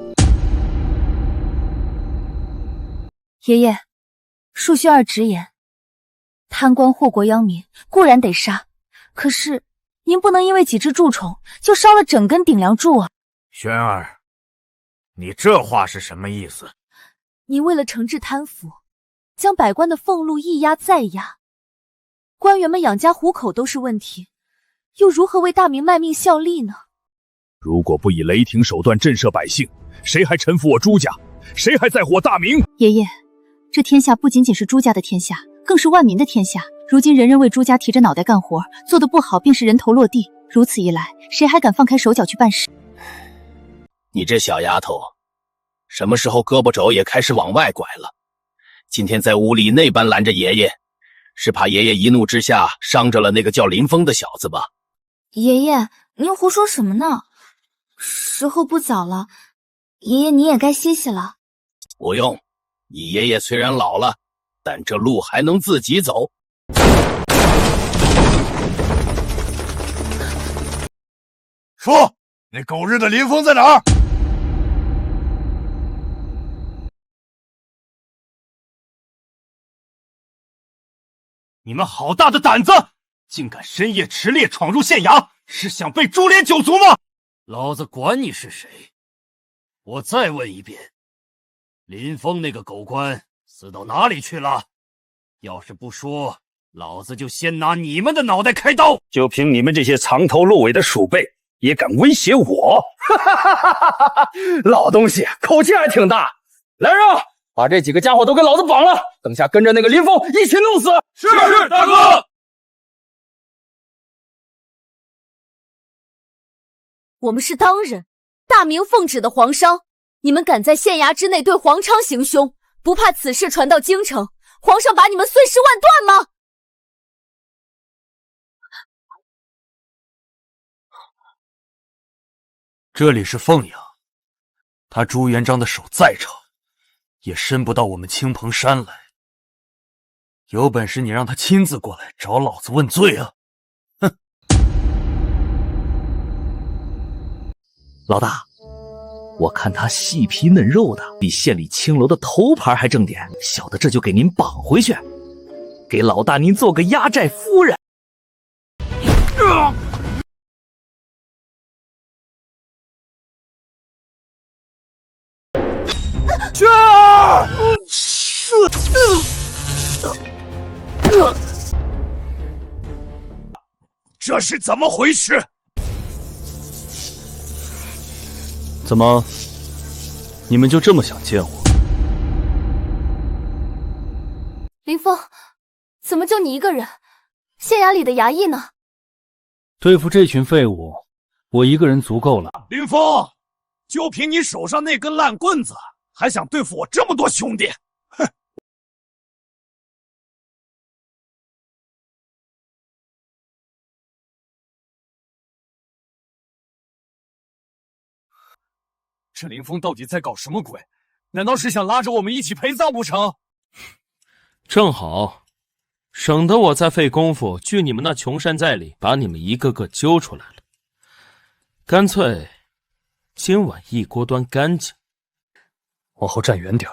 I: 爷爷，恕须儿直言，贪官祸国殃民固然得杀，可是您不能因为几只蛀虫就烧了整根顶梁柱啊！
F: 轩儿，你这话是什么意思？
Q: 您为了惩治贪腐，将百官的俸禄一压再压，官员们养家糊口都是问题，又如何为大明卖命效力呢？
D: 如果不以雷霆手段震慑百姓，谁还臣服我朱家？谁还在乎我大明？
B: 爷爷，这天下不仅仅是朱家的天下，更是万民的天下。如今人人为朱家提着脑袋干活，做得不好便是人头落地。如此一来，谁还敢放开手脚去办事？
G: 你这小丫头，什么时候胳膊肘也开始往外拐了？今天在屋里那般拦着爷爷，是怕爷爷一怒之下伤着了那个叫林峰的小子吧？
B: 爷爷，您胡说什么呢？时候不早了，爷爷你也该歇息了。
G: 不用，你爷爷虽然老了，但这路还能自己走。
F: 说，那狗日的林峰在哪儿？你们好大的胆子，竟敢深夜持猎闯入县衙，是想被株连九族吗？
K: 老子管你是谁！我再问一遍，林峰那个狗官死到哪里去了？要是不说，老子就先拿你们的脑袋开刀！
J: 就凭你们这些藏头露尾的鼠辈，也敢威胁我？
C: 老东西口气还挺大！来人啊，把这几个家伙都给老子绑了，等下跟着那个林峰一起弄死！
F: 是大哥。
I: 我们是当人，大明奉旨的皇商，你们敢在县衙之内对皇昌行凶，不怕此事传到京城，皇上把你们碎尸万段吗？
F: 这里是凤阳，他朱元璋的手再长，也伸不到我们青蓬山来。有本事你让他亲自过来找老子问罪啊！哼！
D: 老大，我看他细皮嫩肉的，比县里青楼的头牌还正点，小的这就给您绑回去，给老大您做个压寨夫人。
F: 去啊！这是怎么回事？
D: 怎么，你们就这么想见我？
I: 林峰，怎么就你一个人？县衙里的衙役呢？
P: 对付这群废物，我一个人足够了。
F: 林峰，就凭你手上那根烂棍子，还想对付我这么多兄弟？哼！这林峰到底在搞什么鬼？难道是想拉着我们一起陪葬不成？
N: 正好，省得我再费功夫锯你们那穷山寨里，把你们一个个揪出来了。干脆今晚一锅端干净。
C: 往后站远点，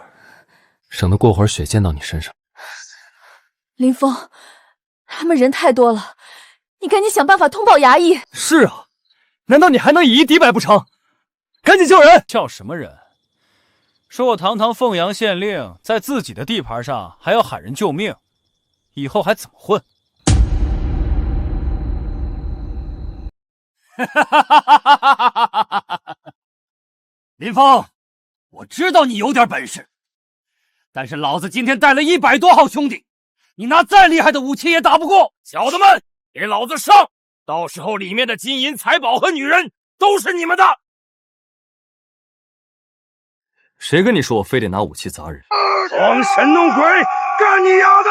C: 省得过会儿血溅到你身上。
Q: 林峰，他们人太多了，你赶紧想办法通报衙役。
O: 是啊，难道你还能以一敌百不成？赶紧叫人！叫什么人？说我堂堂凤阳县令，在自己的地盘上还要喊人救命，以后还怎么混？
K: 林峰，我知道你有点本事，但是老子今天带了100多号兄弟，你拿再厉害的武器也打不过。
F: 小子们，给老子上！到时候里面的金银财宝和女人都是你们的。
C: 谁跟你说我非得拿武器砸人？
F: 装神弄鬼，干你丫的！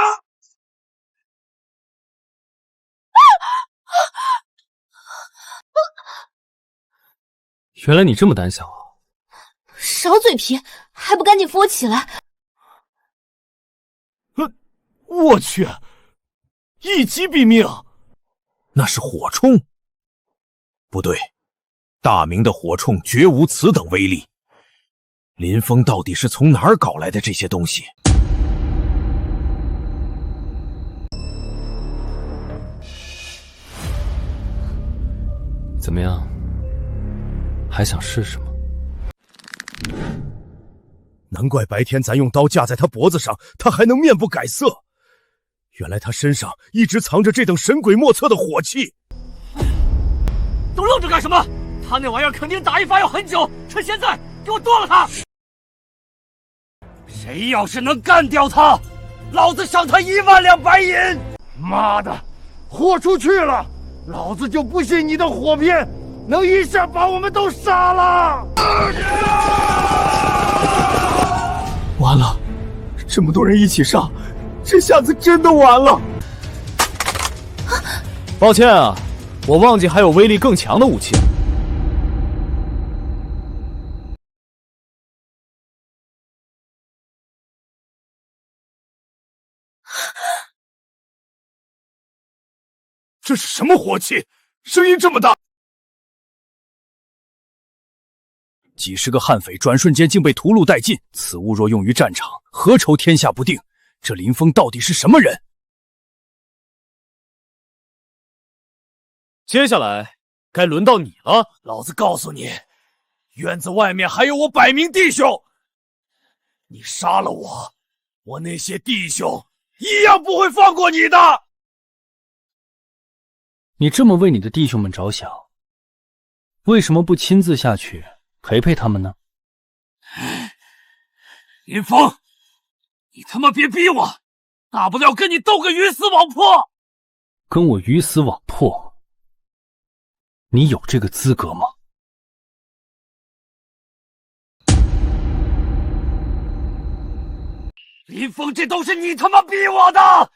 C: 原来你这么胆小啊！
I: 少嘴皮，还不赶紧扶我起来！
F: 我去，一击毙命！
D: 那是火铳？不对，大明的火铳绝无此等威力。林峰到底是从哪儿搞来的这些东西？
C: 怎么样？还想试试吗？
D: 难怪白天咱用刀架在他脖子上，他还能面不改色。原来他身上一直藏着这等神鬼莫测的火气。
K: 都愣着干什么？他那玩意儿肯定打一发要很久，趁现在给我剁了他！谁要是能干掉他，老子赏他1万两白银！
F: 妈的，豁出去了！老子就不信你的火鞭能一下把我们都杀了！
H: 完了，这么多人一起上，这下子真的完了。
A: 抱歉啊，我忘记还有威力更强的武器。
F: 这是什么火器？声音这么大！
D: 几十个悍匪转瞬间竟被屠戮殆尽，此物若用于战场，何愁天下不定？这林峰到底是什么人？
A: 接下来该轮到你了。
F: 老子告诉你，院子外面还有我100名弟兄，你杀了我，我那些弟兄一样不会放过你的。
P: 你这么为你的弟兄们着想，为什么不亲自下去陪陪他们呢？
K: 林峰，你他妈别逼我，大不了跟你斗个鱼死网破。
P: 跟我鱼死网破？你有这个资格吗？
K: 林峰，这都是你他妈逼我的！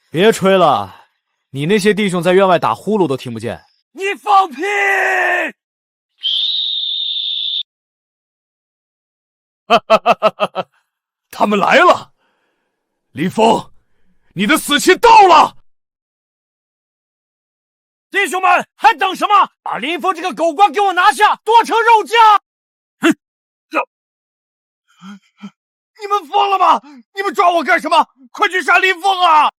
A: 别吹了，你那些弟兄在院外打呼噜都听不见。
K: 你放屁！
H: 哈哈哈哈哈！他们来了，林峰，你的死期到了！
F: 弟兄们，还等什么？把林峰这个狗官给我拿下，剁成肉酱！哼！你们疯了吗？你们抓我干什么？快去杀林峰啊！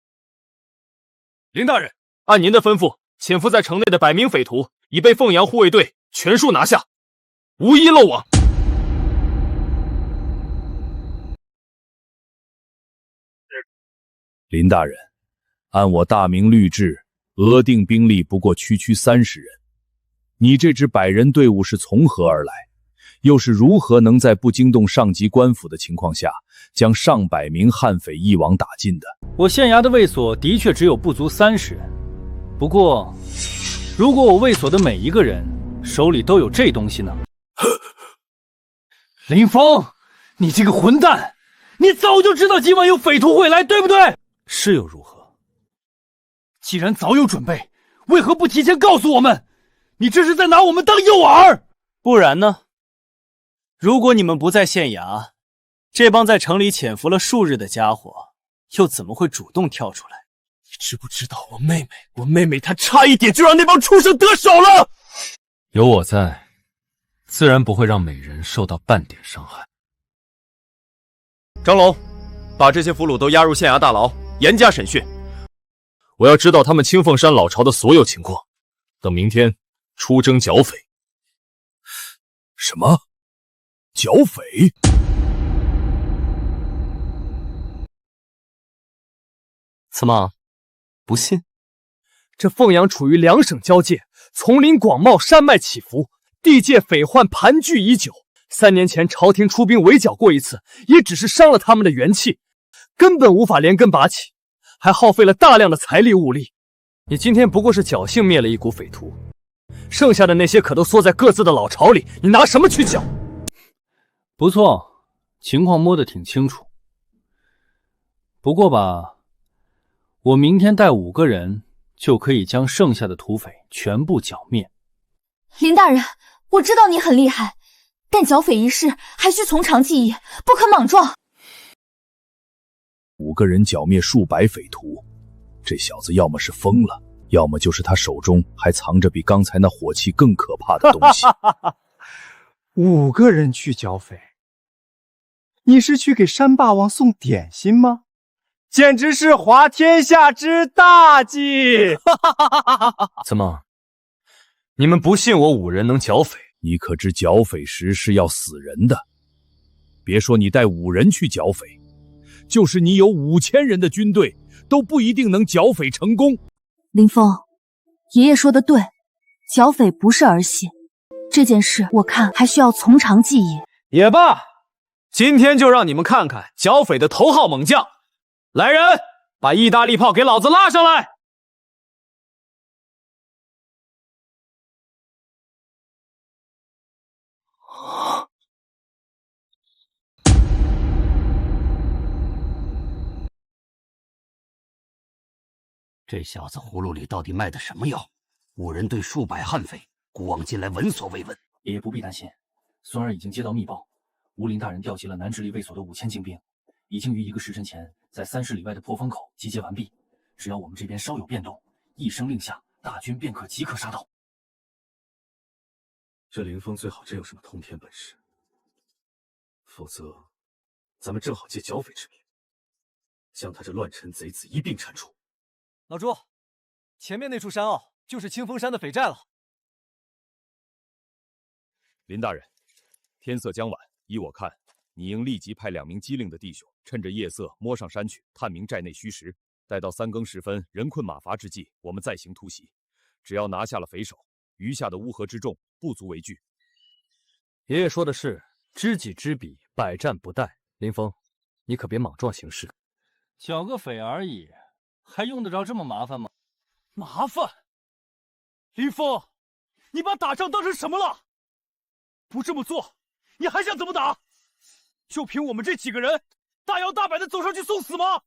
O: 林大人，按您的吩咐，潜伏在城内的100名匪徒已被凤阳护卫队全数拿下，无一漏网。
D: 林大人，按我大明律制，额定兵力不过区30人。你这支100人队伍是从何而来？又是如何能在不惊动上级官府的情况下，将上百名悍匪一网打尽的？
O: 我县衙的卫所的确只有不足30人，不过，如果我卫所的每一个人手里都有这东西呢？林峰，你这个混蛋，你早就知道今晚有匪徒会来，对不对？是又如何？既然早有准备，为何不提前告诉我们？你这是在拿我们当诱饵？
A: 不然呢？如果你们不在县衙，这帮在城里潜伏了数日的家伙，又怎么会主动跳出来？
H: 你知不知道我妹妹她差一点就让那帮畜生得手了？
C: 有我在，自然不会让美人受到半点伤害。
O: 张龙，把这些俘虏都押入县衙大牢，严加审讯。我要知道他们清凤山老巢的所有情况，等明天出征剿匪。
D: 什么？剿匪？
O: 怎么，不信？这凤阳处于2省交界，丛林广袤，山脉起伏，地界匪患盘踞已久。3年前朝廷出兵围剿过一次，也只是伤了他们的元气，根本无法连根拔起，还耗费了大量的财力物力。你今天不过是侥幸灭了一股匪徒，剩下的那些可都缩在各自的老巢里，你拿什么去剿？不错，情况摸得挺清楚。不过吧，我明天带5个人就可以将剩下的土匪全部剿灭。
I: 林大人，我知道你很厉害，但剿匪一事还需从长计议，不可莽撞。
D: 5个人剿灭数百匪徒，这小子要么是疯了，要么就是他手中还藏着比刚才那火器更可怕的东西。
R: 5个人去剿匪，你是去给山霸王送点心吗？简直是滑天下之大稽！
O: 怎么，你们不信我5人能剿匪？
D: 你可知剿匪时是要死人的？别说你带5人去剿匪，就是你有5000人的军队，都不一定能剿匪成功。
B: 林峰，爷爷说的对，剿匪不是儿戏，这件事我看还需要从长计议。
A: 也罢，今天就让你们看看剿匪的头号猛将。来人，把意大利炮给老子拉上来！
K: 这小子葫芦里到底卖的什么药？5人对数百悍匪，古往今来闻所未闻。
C: 爷爷不必担心，孙儿已经接到密报，吴林大人调集了南直隶卫所的5000精兵，已经于1个时辰前在30里外的破风口集结完毕。只要我们这边稍有变动，一声令下，大军便可即刻杀到。
S: 这林峰最好真有什么通天本事，否则咱们正好借剿匪之名，将他这乱臣贼子一并铲除。
O: 老朱，前面那处山坳就是清风山的匪寨了。
D: 林大人，天色将晚，依我看，你应立即派2名机灵的弟兄，趁着夜色摸上山去探明寨内虚实。待到3更时分，人困马乏之际，我们再行突袭。只要拿下了匪首，余下的乌合之众不足为惧。
O: 爷爷说的是知己知彼，百战不殆。林峰，你可别莽撞行事。剿个匪而已，还用得着这么麻烦吗？麻烦。林峰，你把打仗当成什么了？不这么做，你还想怎么打？就凭我们这几个人，大摇大摆的走上去送死吗？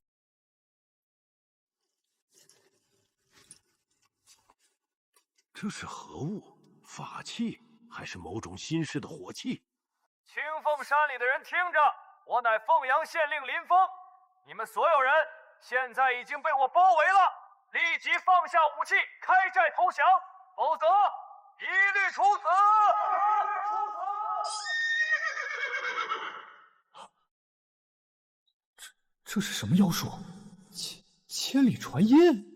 L: 这是何物？法器还是某种新式的火器？
O: 青凤山里的人听着，我乃凤阳县令林峰，你们所有人现在已经被我包围了，立即放下武器，开寨投降，否则一律处死！
E: 这是什么妖术？千里传音。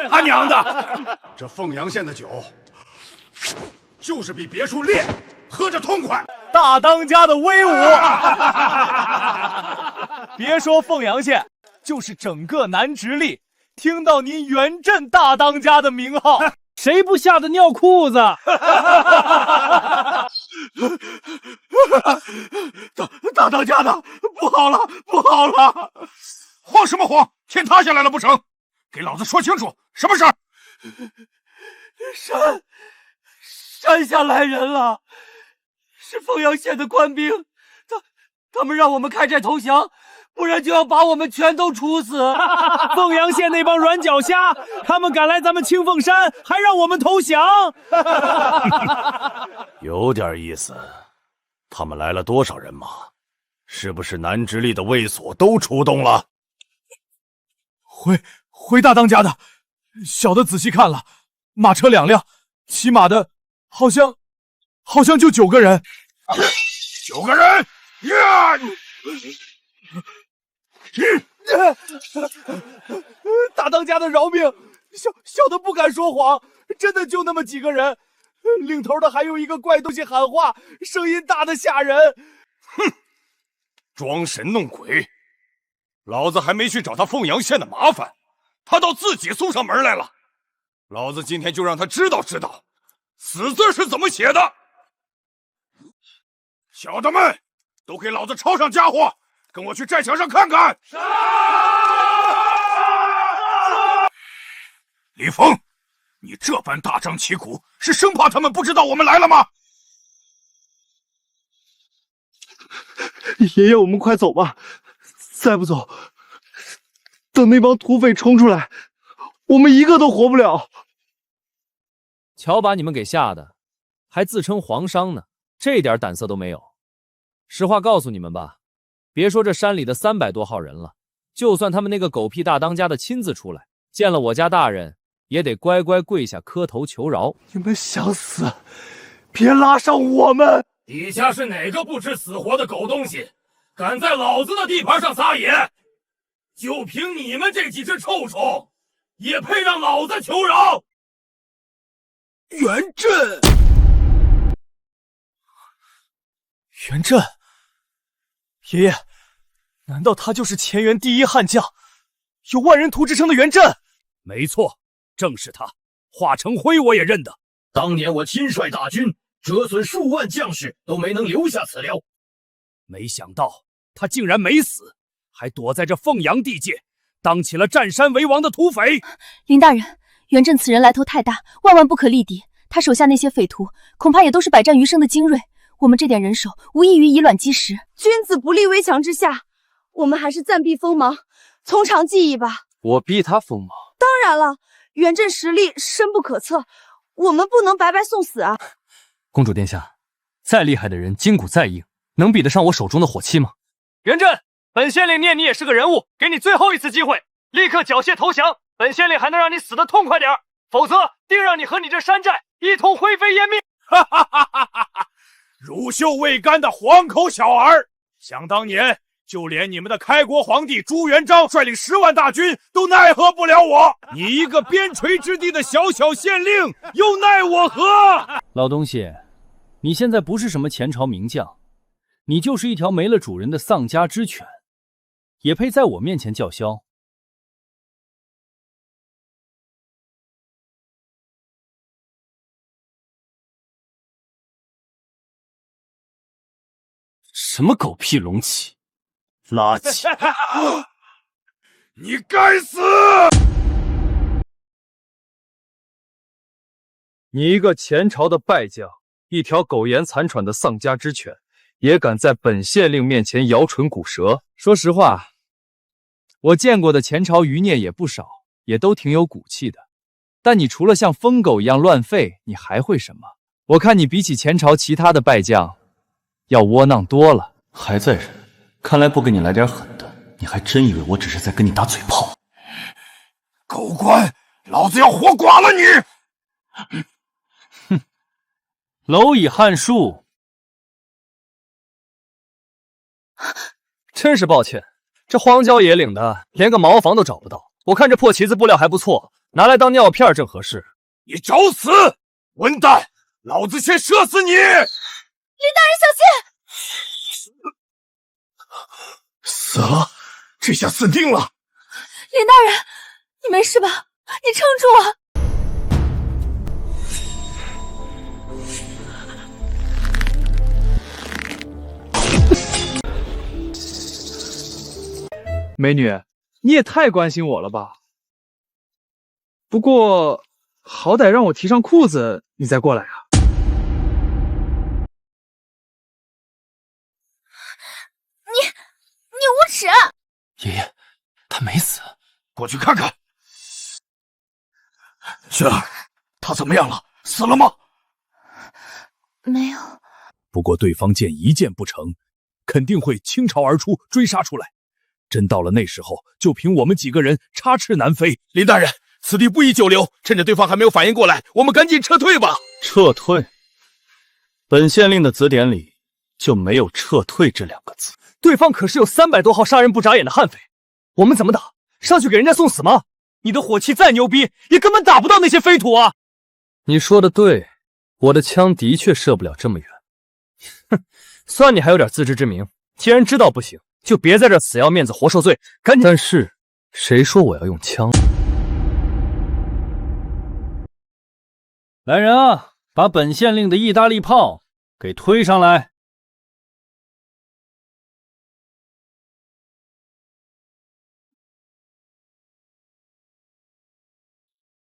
L: 他娘的！这凤阳县的酒，就是比别处烈，喝着痛快。
O: 大当家的威武！别说凤阳县，就是整个南直隶，听到您元镇大当家的名号，谁不吓得尿裤子？
L: 大当家的，不好了，不好了！慌什么慌？天塌下来了不成？给老子说清楚，什么事儿？
K: 山下来人了，是凤阳县的官兵，他们让我们开寨投降，不然就要把我们全都处死。
O: 凤阳县那帮软脚虾，他们敢来咱们青凤山，还让我们投降？
L: 有点意思。他们来了多少人马？是不是南直隶的卫所都出动了？
F: 回大当家的，小的仔细看了，马车2辆，骑马的好像就9个人。
L: 9个人呀！
O: 大当家的饶命，小的不敢说谎，真的就那么几个人，领头的还有一个怪东西喊话，声音大得吓人。
L: 哼，装神弄鬼，老子还没去找他凤阳县的麻烦，他倒自己送上门来了。老子今天就让他知道知道，死字是怎么写的。小的们，都给老子抄上家伙，跟我去战场上看看。李峰，你这般大张旗鼓，是生怕他们不知道我们来了吗？
R: 爷爷，我们快走吧，再不走，等那帮土匪冲出来，我们一个都活不了。
A: 瞧把你们给吓的，还自称皇商呢，这点胆色都没有。实话告诉你们吧，别说这山里的300多号人了，就算他们那个狗屁大当家的亲自出来，见了我家大人，也得乖乖跪下磕头求饶。
R: 你们想死，别拉上我们！
F: 底下是哪个不知死活的狗东西，敢在老子的地盘上撒野？就凭你们这几只臭虫，也配让老子求饶？
L: 元镇，
O: 元镇，爷爷，难道他就是前元第一悍将，有万人屠之称的元镇？
F: 没错，正是他。华成辉我也认得，当年我亲率大军，折损数万将士，都没能留下此寮。没想到他竟然没死，还躲在这凤阳地界，当起了占山为王的土匪。
I: 林大人，元镇此人来头太大，万万不可力敌。他手下那些匪徒，恐怕也都是百战余生的精锐。我们这点人手，无异于以卵击石。
Q: 君子不立危墙之下，我们还是暂避锋芒，从长计议吧。
C: 我逼他锋芒？
Q: 当然了，元镇实力深不可测，我们不能白白送死啊！
C: 公主殿下，再厉害的人，筋骨再硬，能比得上我手中的火器吗？
O: 元镇，本县令念你也是个人物，给你最后一次机会，立刻缴械投降，本县令还能让你死得痛快点，否则定让你和你这山寨一同灰飞烟灭！
F: 哈哈哈哈哈哈！乳臭未干的黄口小儿，想当年，就连你们的开国皇帝朱元璋率领10万大军都奈何不了我，你一个边陲之地的小小县令，又奈我何？
O: 老东西，你现在不是什么前朝名将，你就是一条没了主人的丧家之犬，也配在我面前叫嚣？
N: 什么狗屁龙旗，垃圾！
L: 你该死！
P: 你一个前朝的败将，一条苟延残喘的丧家之犬，也敢在本县令面前摇唇鼓舌？
A: 说实话，我见过的前朝余孽也不少，也都挺有骨气的。但你除了像疯狗一样乱吠，你还会什么？我看你比起前朝其他的败将，要窝囊多了。
S: 还在忍，看来不给你来点狠的，你还真以为我只是在跟你打嘴炮？
L: 狗官，老子要活剐了你！
O: 蝼蚁撼树，
P: 真是抱歉，这荒郊野岭的，连个茅房都找不到。我看这破旗子布料还不错，拿来当尿片正合适。
L: 你找死！混蛋！老子先射死你！林大人
Q: 小心！
L: 死了，这下死定了！
Q: 林大人，你没事吧？你撑住啊！
P: 美女，你也太关心我了吧？不过，好歹让我提上裤子，你再过来啊！
Q: 你无耻！
C: 爷爷，他没死，
L: 过去看看。雪儿，他怎么样了？死了吗？
Q: 没有。
D: 不过对方见一箭不成，肯定会倾巢而出，追杀出来。真到了那时候，就凭我们几个人插翅难飞。
H: 林大人，此地不宜久留，趁着对方还没有反应过来，我们赶紧撤退吧。
S: 撤退？本县令的词典里就没有撤退这两个字。
P: 对方可是有300多号杀人不眨眼的悍匪，我们怎么打？上去给人家送死吗？你的火器再牛逼，也根本打不到那些飞土啊！你说的对，我的枪的确射不了这么远。哼，算你还有点自知之明。既然知道不行，就别在这死要面子活受罪，赶紧。但是，谁说我要用枪？
O: 来人啊，把本县令的意大利炮给推上来！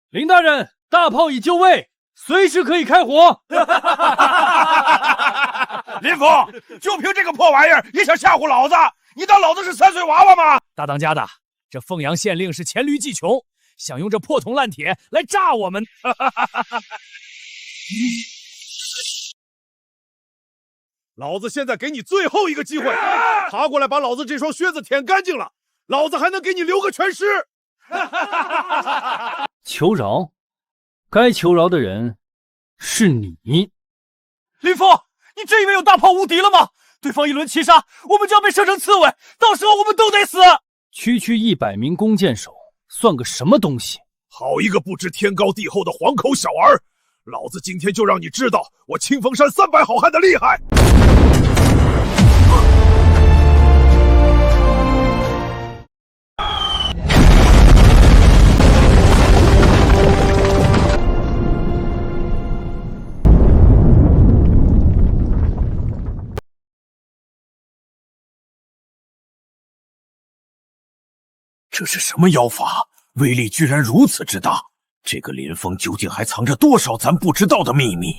O: 林大人，大炮已就位，随时可以开火。
L: 林峰，就凭这个破玩意儿也想吓唬老子？你当老子是3岁娃娃吗？
O: 大当家的，这凤阳县令是黔驴技穷，想用这破铜烂铁来炸我们。
L: 老子现在给你最后一个机会，爬过来把老子这双靴子舔干净了，老子还能给你留个全尸。
O: 求饶，该求饶的人是你。
P: 林峰，你真以为有大炮无敌了吗？对方一轮齐杀，我们就要被射成刺猬，到时候我们都得死。
O: 区区100名弓箭手，算个什么东西？
L: 好一个不知天高地厚的黄口小儿！老子今天就让你知道我清风山300好汉的厉害！这是什么妖法？威力居然如此之大！这个林峰究竟还藏着多少咱不知道的秘密？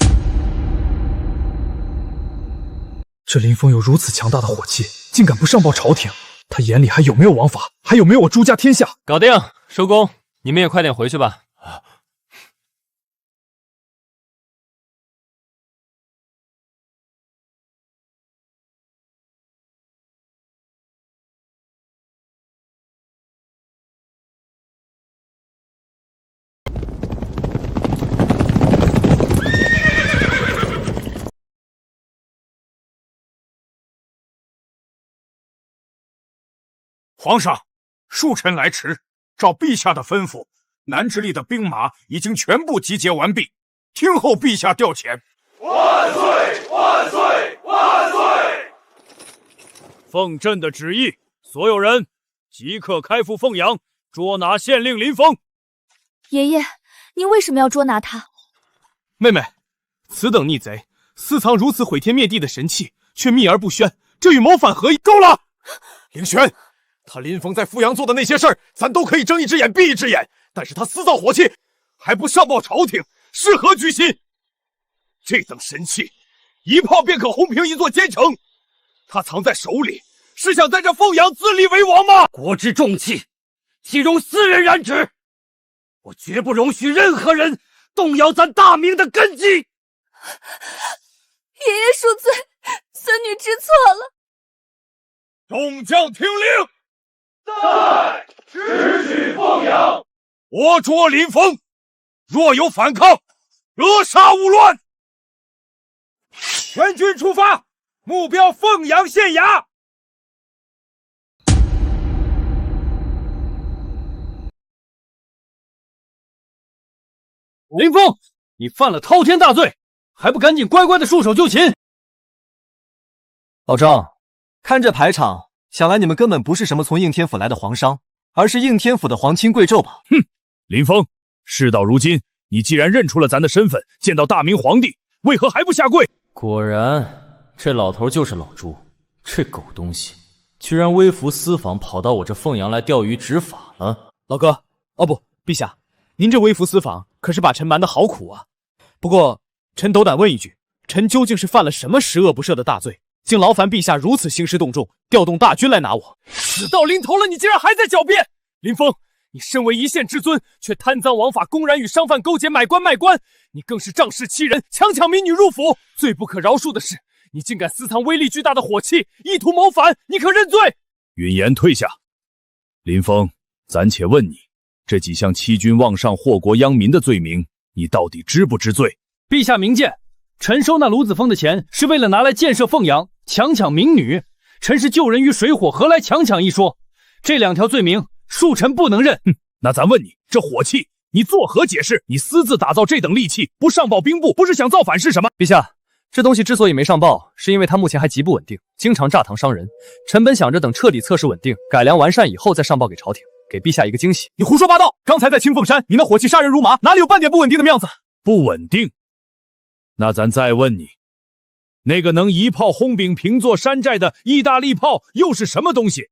P: 这林峰有如此强大的火气，竟敢不上报朝廷，他眼里还有没有王法？还有没有我朱家天下？
C: 搞定，收工，你们也快点回去吧。
L: 皇上，恕臣来迟。照陛下的吩咐，南直隶的兵马已经全部集结完毕，听候陛下调遣。
F: 万岁！万岁！万岁！
O: 奉朕的旨意，所有人即刻开赴凤阳，捉拿县令林峰。
Q: 爷爷，您为什么要捉拿他？
H: 妹妹，此等逆贼，私藏如此毁天灭地的神器，却秘而不宣，这与谋反何异？
L: 够了！凌轩，他林峰在富阳做的那些事儿，咱都可以睁一只眼闭一只眼。但是他私造火器，还不上报朝廷，是何居心？这等神器，一炮便可轰平一座坚城。他藏在手里，是想在这凤阳自立为王吗？
K: 国之重器，岂容私人染指？我绝不容许任何人动摇咱大明的根基。爷爷
Q: 恕罪，孙女知错了。
L: 众将听令，
F: 在，直取凤阳。
L: 活捉林峰，若有反抗，扼杀勿乱。全军出发，目标凤阳县衙。
O: 林峰，你犯了滔天大罪，还不赶紧乖乖的束手就擒！
P: 老张，看这排场，想来你们根本不是什么从应天府来的皇商，而是应天府的皇亲贵胄吧？
D: 哼，林峰，事到如今，你既然认出了咱的身份，见到大明皇帝，为何还不下跪？
N: 果然，这老头就是老朱，这狗东西，居然微服私访，跑到我这凤阳来钓鱼执法了。
A: 老哥，哦不，陛下，您这微服私访可是把臣瞒得好苦啊。不过，臣斗胆问一句，臣究竟是犯了什么十恶不赦的大罪，竟劳烦陛下如此兴师动众，调动大军来拿我？
O: 死到临头了，你竟然还在狡辩！林峰，你身为一县之尊，却贪赃枉法，公然与商贩勾结，买官卖官，你更是仗势欺人，强抢民女入府。最不可饶恕的是，你竟敢私藏威力巨大的火器，意图谋反，你可认罪？
D: 允言退下。林峰，暂且问你，这几项欺君妄上、祸国殃民的罪名，你到底知不知罪？
O: 陛下明鉴，臣收那卢子峰的钱是为了拿来建设凤阳，强抢民女。臣是救人于水火，何来强抢一说？这两条罪名，恕臣不能认。
D: 那咱问你，这火器你作何解释？你私自打造这等利器，不上报兵部，不是想造反是什么？
P: 陛下，这东西之所以没上报，是因为它目前还极不稳定，经常炸膛伤人。臣本想着等彻底测试稳定、改良完善以后再上报给朝廷，给陛下一个惊喜。
A: 你胡说八道！刚才在清凤山，你那火器杀人如麻，哪里有半点不稳定的样子？
D: 不稳定？那咱再问你，那个能一炮轰饼平座山寨的意大利炮又是什么东西？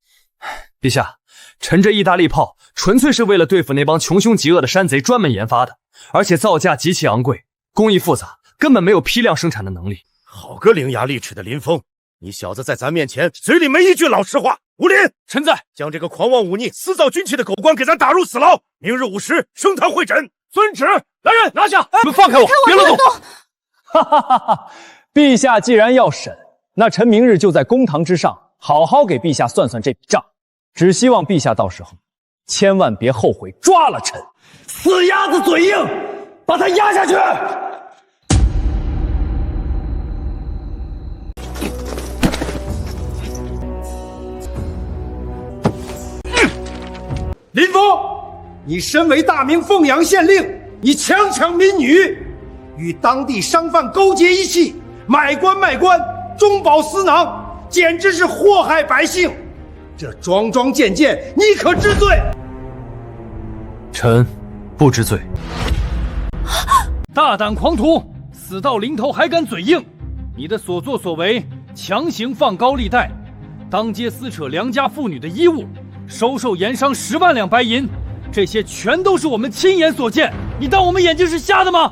P: 陛下，臣这意大利炮纯粹是为了对付那帮穷凶极恶的山贼专门研发的，而且造价极其昂贵，工艺复杂，根本没有批量生产的能力。
J: 好个伶牙俐齿的林峰，你小子在咱面前嘴里没一句老实话。武林，
O: 臣在。
J: 将这个狂妄忤逆、私造军器的狗官给咱打入死牢，明日午时升堂会诊。
O: 遵旨。来人，拿下！你们放开我，别乱动！哈哈哈哈！陛下既然要审，那臣明日就在公堂之上好好给陛下算算这笔账。只希望陛下到时候千万别后悔抓了臣。
K: 死鸭子嘴硬，把他压下去！
R: 林峰，你身为大明凤阳县令，你强抢民女，与当地商贩勾结一气，买官卖官，中饱私囊，简直是祸害百姓。这桩桩件件，你可知罪？
P: 臣不知罪。
O: 大胆狂徒，死到临头还敢嘴硬！你的所作所为，强行放高利贷，当街撕扯良家妇女的衣物，收受盐商10万两白银，这些全都是我们亲眼所见。你当我们眼睛是瞎的吗？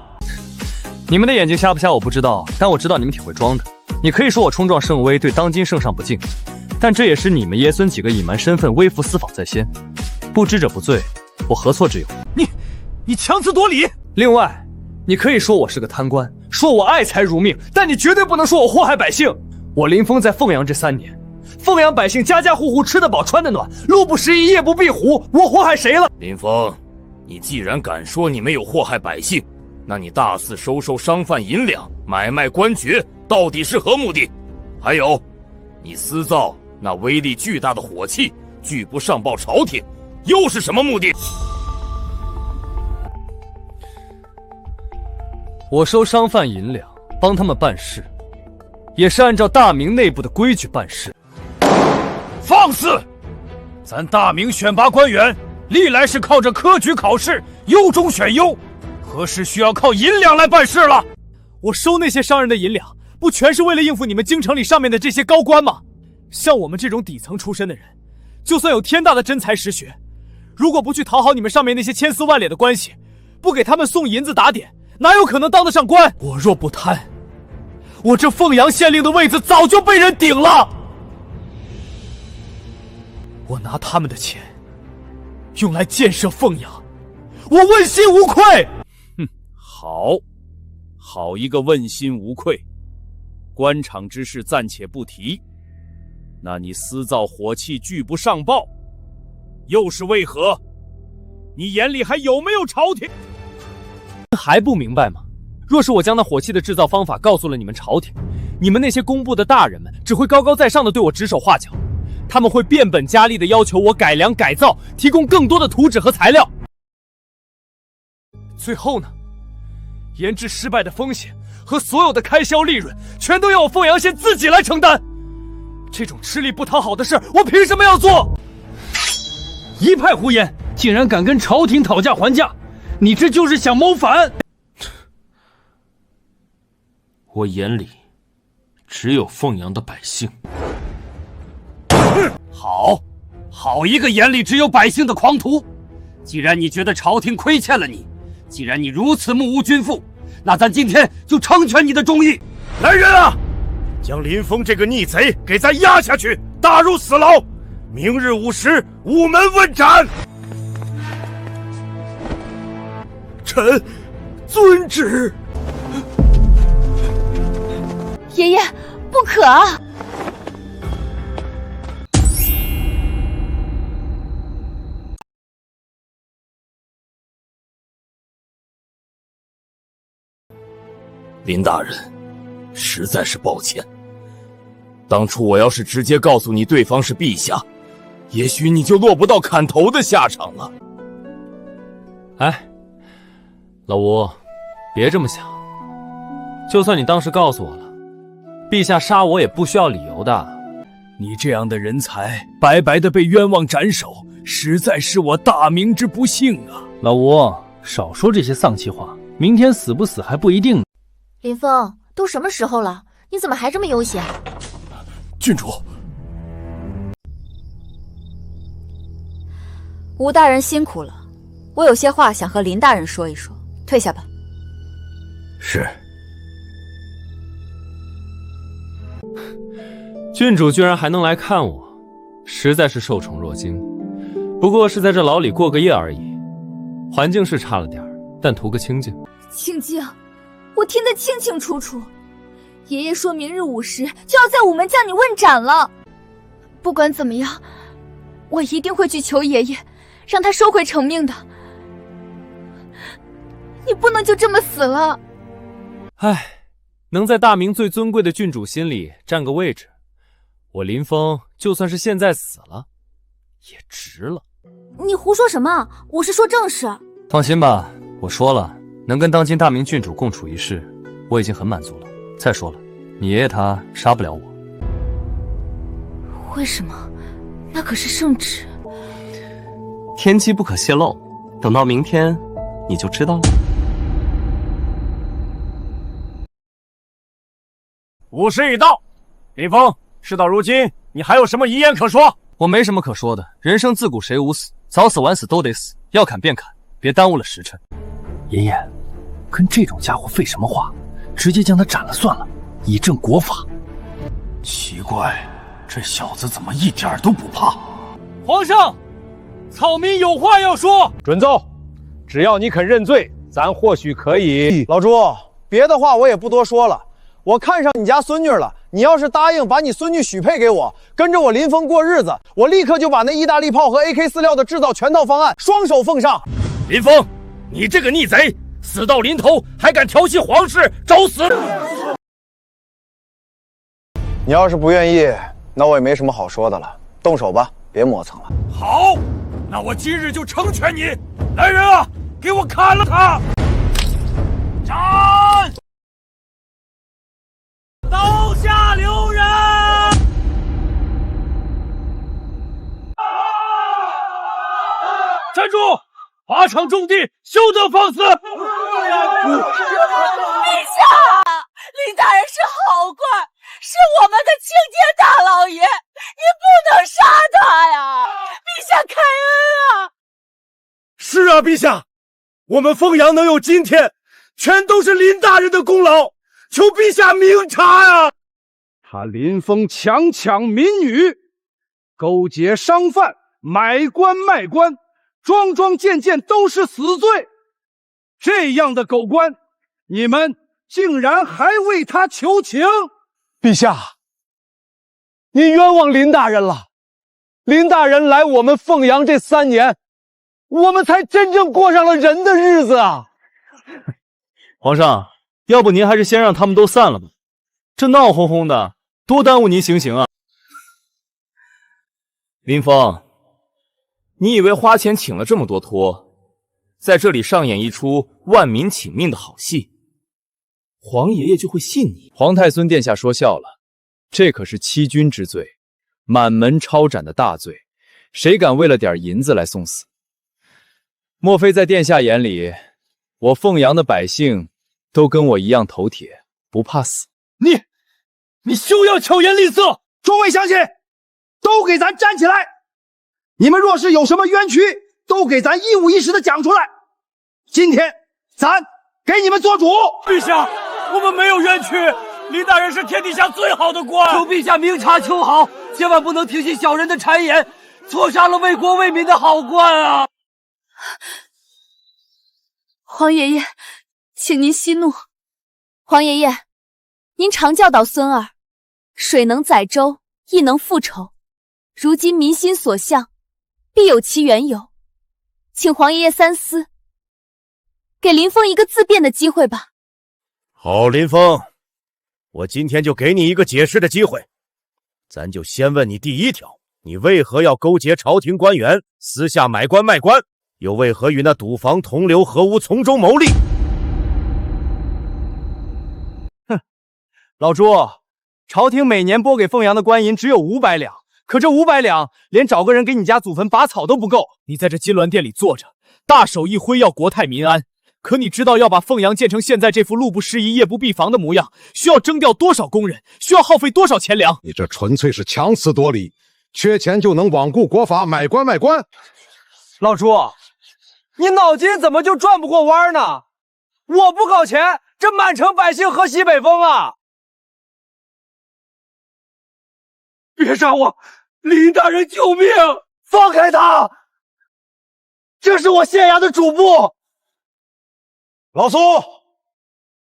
P: 你们的眼睛瞎不瞎我不知道，但我知道你们挺会装的。你可以说我冲撞圣威，对当今圣上不敬，但这也是你们爷孙几个隐瞒身份、微服私访在先，不知者不罪，我何错之有？
O: 你强词夺理！
P: 另外，你可以说我是个贪官，说我爱财如命，但你绝对不能说我祸害百姓。我林峰在凤阳这3年，凤阳百姓家家户户吃得饱穿得暖，路不拾遗夜不闭户，我祸害谁了？
G: 林峰，你既然敢说你没有祸害百姓，那你大肆收受商贩银两，买卖官爵，到底是何目的？还有，你私造那威力巨大的火器，拒不上报朝廷，又是什么目的？
P: 我收商贩银两，帮他们办事，也是按照大明内部的规矩办事。
L: 放肆！咱大明选拔官员，历来是靠着科举考试，优中选优，何时需要靠银两来办事了？
A: 我收那些商人的银两，不全是为了应付你们京城里上面的这些高官吗？像我们这种底层出身的人，就算有天大的真才实学，如果不去讨好你们上面那些千丝万缕的关系，不给他们送银子打点，哪有可能当得上官？我若不贪，我这凤阳县令的位子早就被人顶了。我拿他们的钱用来建设凤阳，我问心无愧。
D: 哼，好一个问心无愧。官场之事暂且不提，那你私造火器拒不上报，又是为何？你眼里还有没有朝廷？
O: 还不明白吗？若是我将那火器的制造方法告诉了你们朝廷，你们那些工部的大人们只会高高在上的对我指手画脚，他们会变本加厉的要求我改良改造，提供更多的图纸和材料。最后呢，研制失败的风险和所有的开销利润，全都要我凤阳县自己来承担。这种吃力不讨好的事，我凭什么要做？
K: 一派胡言，竟然敢跟朝廷讨价还价，你这就是想谋反！
N: 我眼里只有凤阳的百姓。好一个眼里只有百姓的狂徒！既然你觉得朝廷亏欠了你，既然你如此目无君父，那咱今天就成全你的忠义。
L: 来人啊，将林峰这个逆贼给咱押下去，打入死牢。明日午时，午门问斩。臣遵旨。
I: 爷爷，不可啊！
G: 林大人，实在是抱歉。当初我要是直接告诉你对方是陛下，也许你就落不到砍头的下场了。
O: 哎，老吴，别这么想。就算你当时告诉我了，陛下杀我也不需要理由的。
D: 你这样的人才，白白的被冤枉斩首，实在是我大明之不幸啊！
P: 老吴，少说这些丧气话，明天死不死还不一定。
I: 林峰，都什么时候了，你怎么还这么悠闲？
L: 郡主，
I: 吴大人辛苦了，我有些话想和林大人说一说，退下吧。
G: 是。
O: 郡主居然还能来看我，实在是受宠若惊。不过是在这牢里过个夜而已，环境是差了点，但图个清静。
I: 清静，我听得清清楚楚。爷爷说明日午时就要在午门将你问斩了。不管怎么样，我一定会去求爷爷，让他收回成命的。你不能就这么死了。
O: 唉，能在大明最尊贵的郡主心里占个位置，我林峰就算是现在死了，也值了。
I: 你胡说什么？我是说正事。
C: 放心吧，我说了，能跟当今大明郡主共处一室，我已经很满足了。再说了，你爷爷他杀不了我。
I: 为什么？那可是圣旨。
T: 天机不可泄露，等到明天你就知道了。
F: 午时已到，林峰，事到如今，你还有什么遗言可说？
C: 我没什么可说的，人生自古谁无死，早死晚死都得死，要砍便砍，别耽误了时辰。
E: 爷爷，跟这种家伙废什么话？直接将他斩了算了，以正国法。
F: 奇怪，这小子怎么一点都不怕？
O: 皇上，草民有话要说。
U: 准奏，只要你肯认罪，咱或许可以。老朱，别的话我也不多说了。我看上你家孙女了，你要是答应把你孙女许配给我，跟着我林峰过日子，我立刻就把那意大利炮和 AK-46的制造全套方案双手奉上。
L: 林峰，你这个逆贼，死到临头还敢调戏皇室，找死！
U: 你要是不愿意，那我也没什么好说的了，动手吧，别磨蹭了。
L: 好，那我今日就成全你。来人啊，给我砍了他！斩！
O: 刀下留人！
L: 站住！法场重地，休得放肆！陛
Q: 下，林大人是好官，是我们的青天大老爷，你不能杀他呀！下开恩啊！
H: 是啊，陛下，我们凤阳能有今天，全都是林大人的功劳，求陛下明察呀！
R: 他林峰强抢民女，勾结商贩，买官卖官，桩桩件件都是死罪。这样的狗官，你们竟然还为他求情？
U: 陛下，您冤枉林大人了。林大人来我们凤阳这3年，我们才真正过上了人的日子啊！
P: 皇上，要不您还是先让他们都散了吧，这闹哄哄的，多耽误您行刑啊！林峰，你以为花钱请了这么多托，在这里上演一出万民请命的好戏，皇爷爷就会信你？
A: 皇太孙殿下说笑了，这可是欺君之罪，满门抄斩的大罪，谁敢为了点银子来送死？莫非在殿下眼里，我凤阳的百姓都跟我一样头铁，不怕死？
R: 你休要巧言令色！众位乡亲，都给咱站起来！你们若是有什么冤屈，都给咱一五一十的讲出来。今天咱给你们做主。
O: 陛下，我们没有冤屈，林大人是天底下最好的官，
K: 求陛下明察秋毫，千万不能听信小人的谗言，错杀了为国为民的好官啊！
Q: 皇爷爷，请您息怒。皇爷爷，您常教导孙儿，水能载舟，亦能覆舟。如今民心所向，必有其缘由，请皇爷爷三思，给林峰一个自辩的机会吧。
J: 好，林峰，我今天就给你一个解释的机会。咱就先问你第一条，你为何要勾结朝廷官员，私下买官卖官？又为何与那赌坊同流合污，从中牟利？
U: 哼，老朱，朝廷每年拨给凤阳的官银只有500两，可这500两连找个人给你家祖坟拔草都不够。
O: 你在这金銮殿里坐着，大手一挥要国泰民安，可你知道要把凤阳建成现在这副路不拾遗、夜不闭房的模样，需要征调多少工人，需要耗费多少钱粮？
M: 你这纯粹是强词夺理，缺钱就能罔顾国法，买官卖官。
U: 老朱，你脑筋怎么就转不过弯呢？我不搞钱，这满城百姓喝西北风啊！
R: 别杀我！林大人救命！
U: 放开他！这是我县衙的主簿。老苏，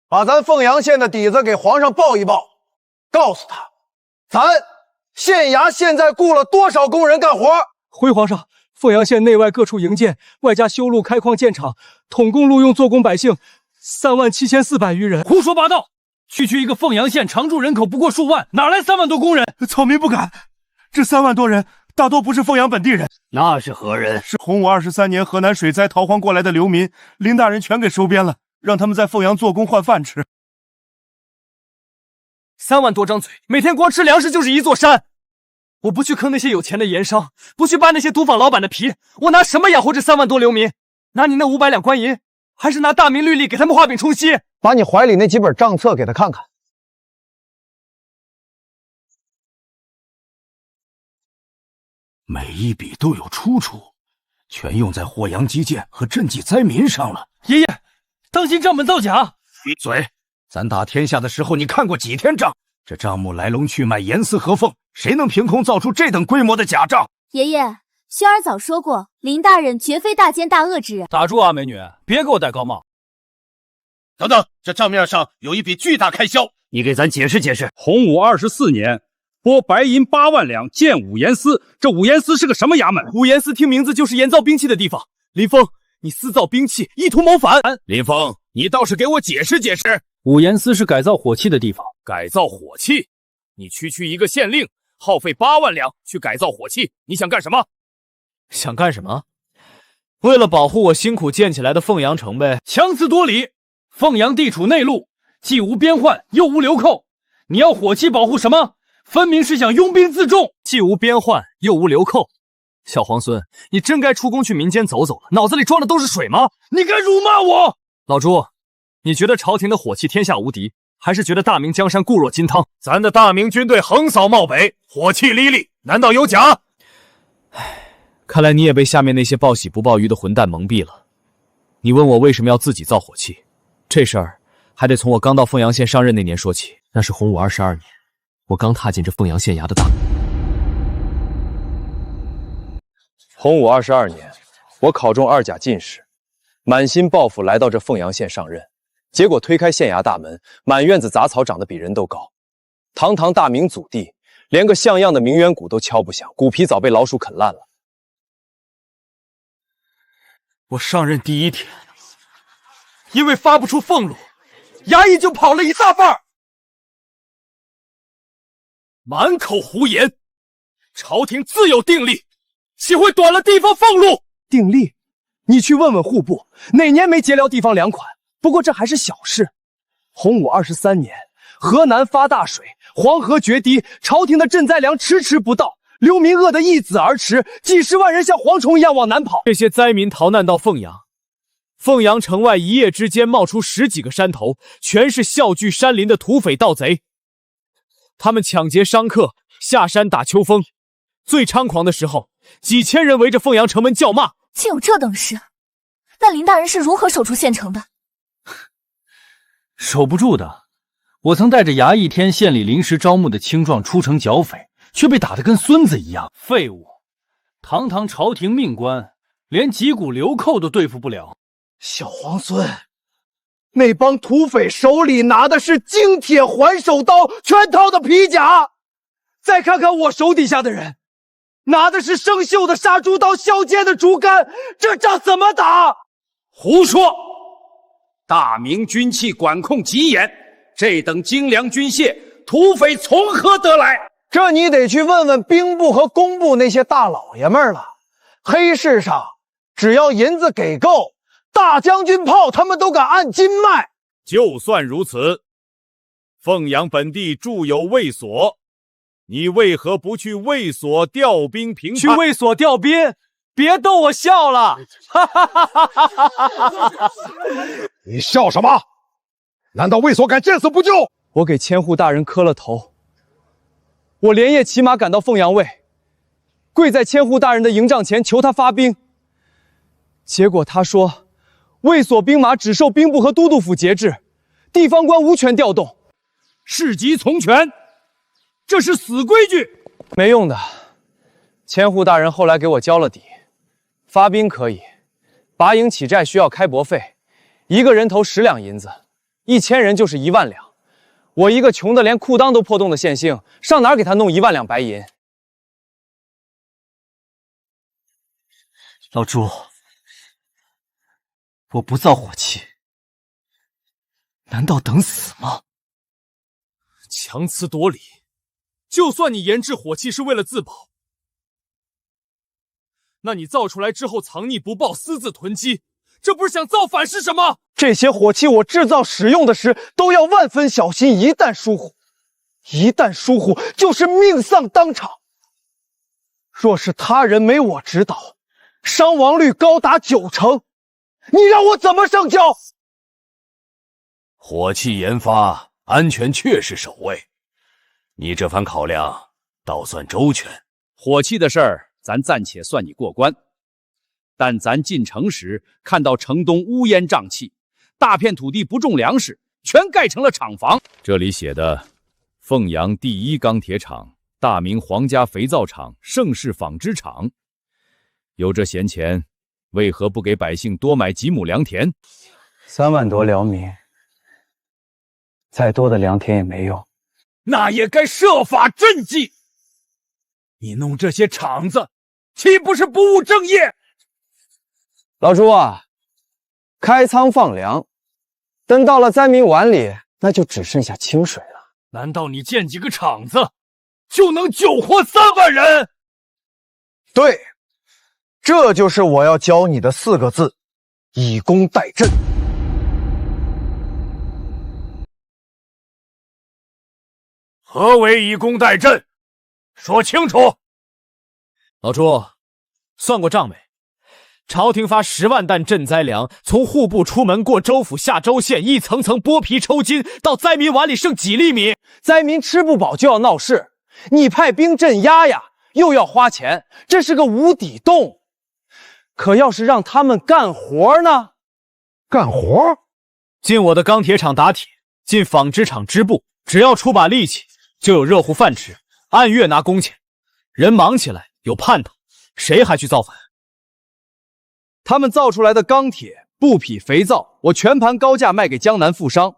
U: 把咱凤阳县的底子给皇上报一报，告诉他，咱县衙现在雇了多少工人干活。
P: 回皇上，凤阳县内外各处营建，外加修路、开矿、建厂，统共录用做工百姓37400余人。
O: 胡说八道！区区一个凤阳县，常住人口不过数万，哪来3万多工人？
L: 草民不敢，这3万多人大多不是凤阳本地人。
K: 那是何人？
L: 是洪武23年河南水灾逃荒过来的流民，林大人全给收编了，让他们在凤阳做工换饭吃。
P: 3万多张嘴，每天光吃粮食就是一座山。我不去坑那些有钱的盐商，不去扒那些赌坊老板的皮，我拿什么养活这3万多流民？拿你那500两官银，还是拿大明律例给他们画饼充饥？
U: 把你怀里那几本账册给他看看。
F: 每一笔都有出处，全用在霍阳基建和赈济灾民上了。
O: 爷爷，当心账本造假！
F: 闭嘴！咱打天下的时候，你看过几天账？这账目来龙去脉严丝合缝，谁能凭空造出这等规模的假账？
I: 爷爷，轩儿早说过，林大人绝非大奸大恶之人。
O: 打住啊，美女，别给我戴高帽！
H: 等等，这账面上有一笔巨大开销，
K: 你给咱解释解释。
R: 洪武24年，拨白银8万两建武严司，这武严司是个什么衙门？
P: 武严司听名字就是研造兵器的地方。林峰，你私造兵器，意图谋反！
H: 林峰，你倒是给我解释解释。
O: 武严司是改造火器的地方。
H: 改造火器？你区一个县令，耗费8万两去改造火器，你想干什么？
O: 想干什么？为了保护我辛苦建起来的凤阳城呗。强词夺理！凤阳地处内陆，既无边患，又无流寇，你要火器保护什么？分明是想拥兵自重。
P: 既无边患，又无流寇。小皇孙，你真该出宫去民间走走了，脑子里装的都是水吗？
O: 你敢辱骂我？
P: 老朱，你觉得朝廷的火器天下无敌，还是觉得大明江山固若金汤？
H: 咱的大明军队横扫漠北，火器历历，难道有假？
A: 看来你也被下面那些报喜不报忧的混蛋蒙蔽了。你问我为什么要自己造火器，这事儿还得从我刚到凤阳县上任那年说起。
T: 那是洪武22年，我刚踏进这凤阳县衙的大。
U: 洪武22年，我考中2甲进士，满心抱负来到这凤阳县上任，结果推开县衙大门，满院子杂草长得比人都高。堂堂大明祖地，连个像样的名媛谷都敲不响，骨皮早被老鼠啃烂了。
H: 我上任第1天，因为发不出俸禄，衙役就跑了一大半，满口胡言。朝廷自有定例，岂会短了地方俸禄？
U: 定例？你去问问户部，哪年没结了地方粮款？不过这还是小事。洪武23年，河南发大水，黄河决堤，朝廷的赈灾粮迟迟不到，流民饿得一子而驰，几十万人像蝗虫一样往南跑。
A: 这些灾民逃难到凤阳，凤阳城外一夜之间冒出10几个山头，全是笑聚山林的土匪盗贼。他们抢劫商客，下山打秋风。最猖狂的时候，几千人围着凤阳城门叫骂。
I: 竟有这等事？那林大人是如何守住县城的？
O: 守不住的。我曾带着衙役天县里临时招募的青壮出城剿匪，却被打得跟孙子一样。废物！堂堂朝廷命官，连几股流寇都对付不了。
U: 小皇孙，那帮土匪手里拿的是精铁环手刀，全套的皮甲。再看看我手底下的人，拿的是生锈的杀猪刀，削尖的竹竿，这仗怎么打？
F: 胡说！大明军器管控极严，这等精良军械，土匪从何得来？
U: 这你得去问问兵部和工部那些大老爷们了。黑市上只要银子给够，大将军炮他们都敢按斤卖。
D: 就算如此，凤阳本地驻有卫所，你为何不去卫所调兵平叛？
A: 去卫所调兵？别逗我笑了！
M: 你笑什么？难道卫所敢见死不救？
U: 我给千户大人磕了头，我连夜骑马赶到凤阳卫，跪在千户大人的营帐前求他发兵。结果他说，卫所兵马只受兵部和都督府节制，地方官无权调动，
O: 市级从权，这是死规矩。
U: 没用的。千户大人后来给我交了底，发兵可以，拔营起寨需要开驳费，1个人头10两银子，1000人就是1万两。我一个穷的连裤裆都破洞的县姓，上哪儿给他弄1万两白银？
P: 老朱，我不造火器，难道等死吗？
O: 强词夺理！就算你研制火器是为了自保，那你造出来之后藏匿不报，私自囤积，这不是想造反是什么？
U: 这些火器我制造使用的时都要万分小心，一旦疏忽就是命丧当场。若是他人没我指导，伤亡率高达90%，你让我怎么上交？
G: 火器研发，安全确是首位，你这番考量倒算周全。
B: 火器的事儿，咱暂且算你过关。但咱进城时看到城东乌烟瘴气，大片土地不种粮食，全盖成了厂房。
D: 这里写的凤阳第1钢铁厂、大明皇家肥皂厂、盛世纺织厂，有这闲钱，为何不给百姓多买几亩良田
U: ？3万多辽民，再多的良田也没用。
F: 那也该设法赈济。你弄这些厂子，岂不是不务正业？
U: 老朱啊，开仓放粮，等到了灾民碗里，那就只剩下清水了。
O: 难道你建几个厂子就能救活3万人？
U: 对，这就是我要教你的4个字：以工代赈。
F: 何为以工代赈？说清楚。
A: 老朱，算过账没？朝廷发10万担赈灾粮，从户部出门过州府下州县，一层层剥皮抽筋，到灾民碗里剩几粒米。
U: 灾民吃不饱就要闹事，你派兵镇压呀，又要花钱，这是个无底洞。可要是让他们干活呢？
M: 干活？
A: 进我的钢铁厂打铁，进纺织厂织布，只要出把力气，就有热乎饭吃，按月拿工钱。人忙起来有盼头，谁还去造反？
U: 他们造出来的钢铁、布匹、肥皂，我全盘高价卖给江南富商，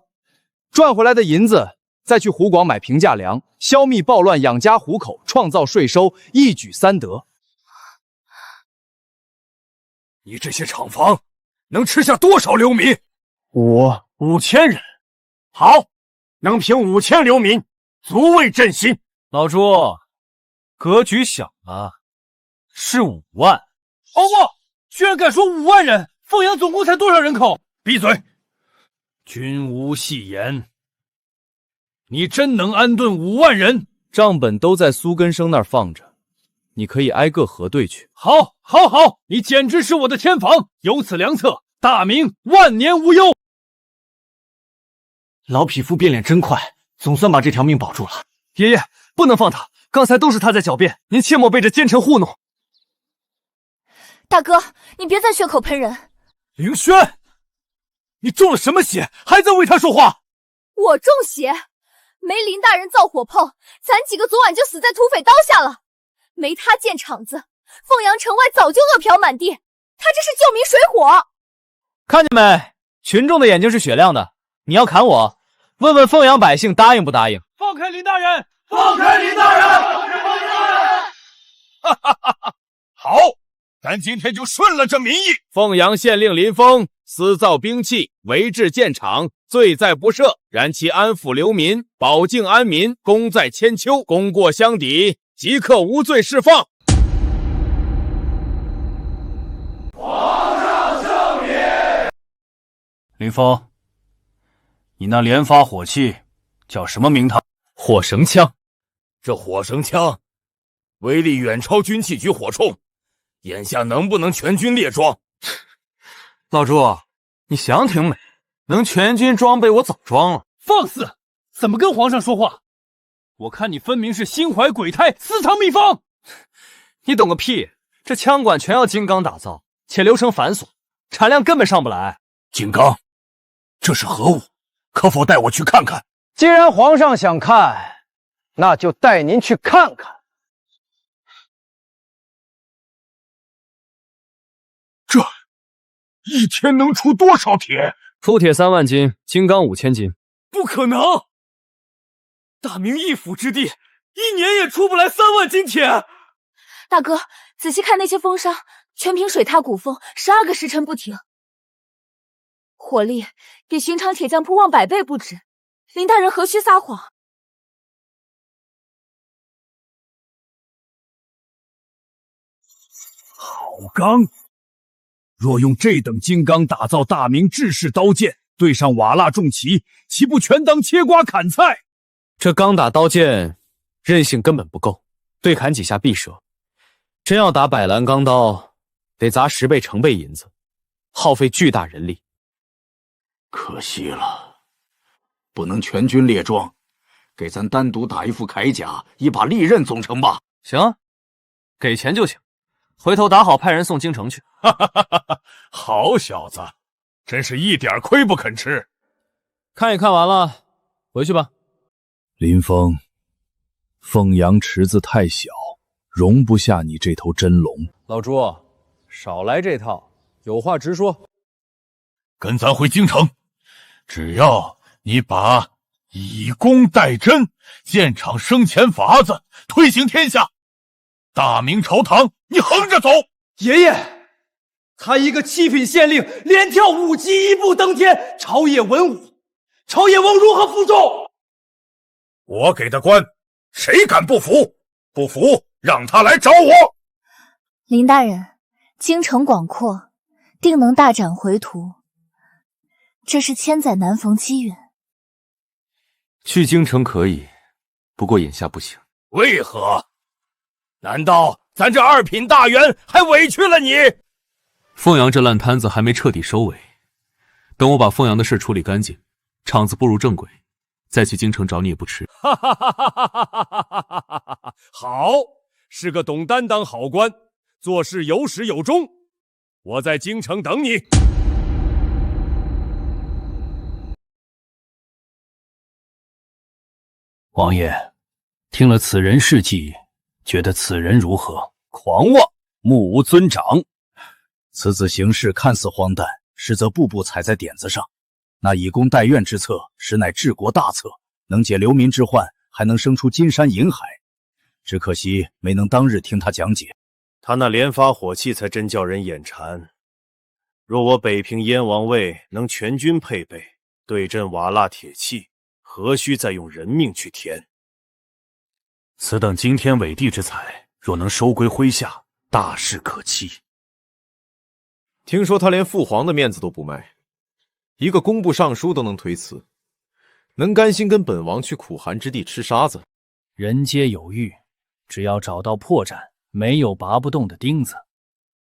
U: 赚回来的银子再去湖广买平价粮，消灭暴乱，养家糊口，创造税收，一举三得。
F: 你这些厂房能吃下多少流民？5000人。好，能平5000流民，足为振兴。
O: 老朱，格局小了，是5万。
F: 哦不，居然敢说5万人！凤阳总共才多少人口？闭嘴！君无戏言。你真能安顿5万人？
U: 账本都在苏根生那儿放着，你可以挨个核对去。
O: 好，好，好！你简直是我的天房，有此良策，大明万年无忧。
P: 老匹夫变脸真快，总算把这条命保住了。爷爷，不能放他，刚才都是他在狡辩，您切莫被这奸臣糊弄。
I: 大哥，你别再血口喷人。
O: 凌轩，你中了什么邪，还在为他说话？
I: 我中邪？没林大人造火炮，咱几个昨晚就死在土匪刀下了。没他建厂子，凤阳城外早就饿殍满地。他这是救民水火。
A: 看见没？群众的眼睛是雪亮的。你要砍我，问问凤阳百姓答应不答应？
O: 放开林大人！
F: 放开林大人！放开林大人！哈哈哈哈！好，咱今天就顺了这民意。
J: 凤阳县令林峰私造兵器，违制建厂，罪在不赦。然其安抚流民，保境安民，功在千秋，功过相抵，即刻无罪释放。
F: 皇上圣明。
K: 林峰，你那连发火器叫什么名堂？
A: 火绳枪。
J: 这火绳枪威力远超军器局火铳，眼下能不能全军列装？
P: 老朱，你想挺美，能全军装备我早装了。
O: 放肆！怎么跟皇上说话？我看你分明是心怀鬼胎，私藏秘方。
P: 你懂个屁！这枪管全要金刚打造，且流程繁琐，产量根本上不来。
F: 金刚，这是何物？可否带我去看看？
U: 既然皇上想看，那就带您去看看。
F: 这一天能出多少铁？
P: 出铁3万斤，金刚5000斤。
O: 不可能！大明一府之地，1年也出不来3万斤铁。
I: 大哥，仔细看那些风沙，全凭水踏鼓风，12个时辰不停，火力比寻常铁匠铺旺100倍不止。林大人何须撒谎？
F: 好钢！若用这等金刚打造大明制式刀剑，对上瓦剌重骑，岂不全当切瓜砍菜？
A: 这钢打刀剑韧性根本不够，对砍几下必折。真要打百兰钢刀，得砸10倍成倍银子，耗费巨大人力。
S: 可惜了，不能全军列装，给咱单独打一副铠甲，一把利刃总成吧？
P: 行，给钱就行。回头打好派人送京城去。
L: 哈哈哈哈！好小子，真是一点亏不肯吃。
A: 看也看完了，回去吧。
D: 林峰，凤阳池子太小，容不下你这头真龙。
U: 老朱，少来这套，有话直说。
L: 跟咱回京城，只要你把以工代赈、建厂生钱法子推行天下，大明朝堂你横着走。
P: 爷爷，他一个7品县令，连跳5级1步登天，朝野文武，朝野王如何服众？
L: 我给的官，谁敢不服？不服，让他来找我。
I: 林大人，京城广阔，定能大展回图。这是千载难逢机缘。
P: 去京城可以，不过眼下不行。
J: 为何？难道咱这2品大员还委屈了你？
N: 凤阳这烂摊子还没彻底收尾，等我把凤阳的事处理干净，厂子步入正轨，再去京城找你也不迟。
U: 哈哈哈哈哈哈！好，是个懂担当好官，做事有始有终。
L: 我在京城等你。
E: 王爷，听了此人事迹，觉得此人如何？
D: 狂妄，目无尊长。此子行事看似荒诞，实则步步踩在点子上。那以工代怨之策，实乃治国大策，能解流民之患，还能生出金山银海。只可惜没能当日听他讲解。
J: 他那连发火器才真叫人眼馋。若我北平燕王卫能全军配备，对阵瓦剌铁器，何须再用人命去填？
D: 此等惊天伟地之才，若能收归麾下，大事可期。
C: 听说他连父皇的面子都不卖，一个工部尚书都能推辞，能甘心跟本王去苦寒之地吃沙子？
E: 人皆有欲，只要找到破绽，没有拔不动的钉子。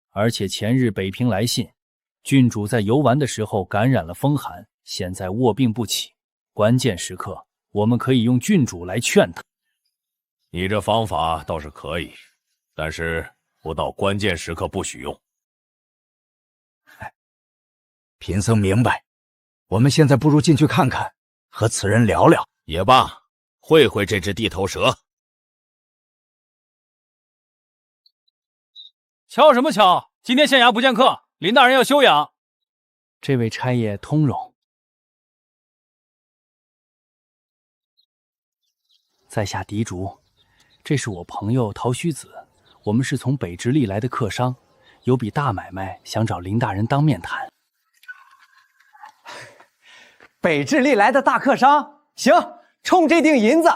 E: 而且前日北平来信，郡主在游玩的时候感染了风寒，现在卧病不起。关键时刻，我们可以用郡主来劝他。
D: 你这方法倒是可以，但是不到关键时刻不许用。
S: 贫僧明白，我们现在不如进去看看，和此人聊聊
G: 也罢，会会这只地头蛇。
O: 瞧什么瞧？今天县衙不见客，林大人要休养。
E: 这位差爷通融。在下狄竹，这是我朋友陶须子，我们是从北直隶来的客商，有笔大买卖想找林大人当面谈。
U: 北直隶来的大客商，行，冲这锭银子，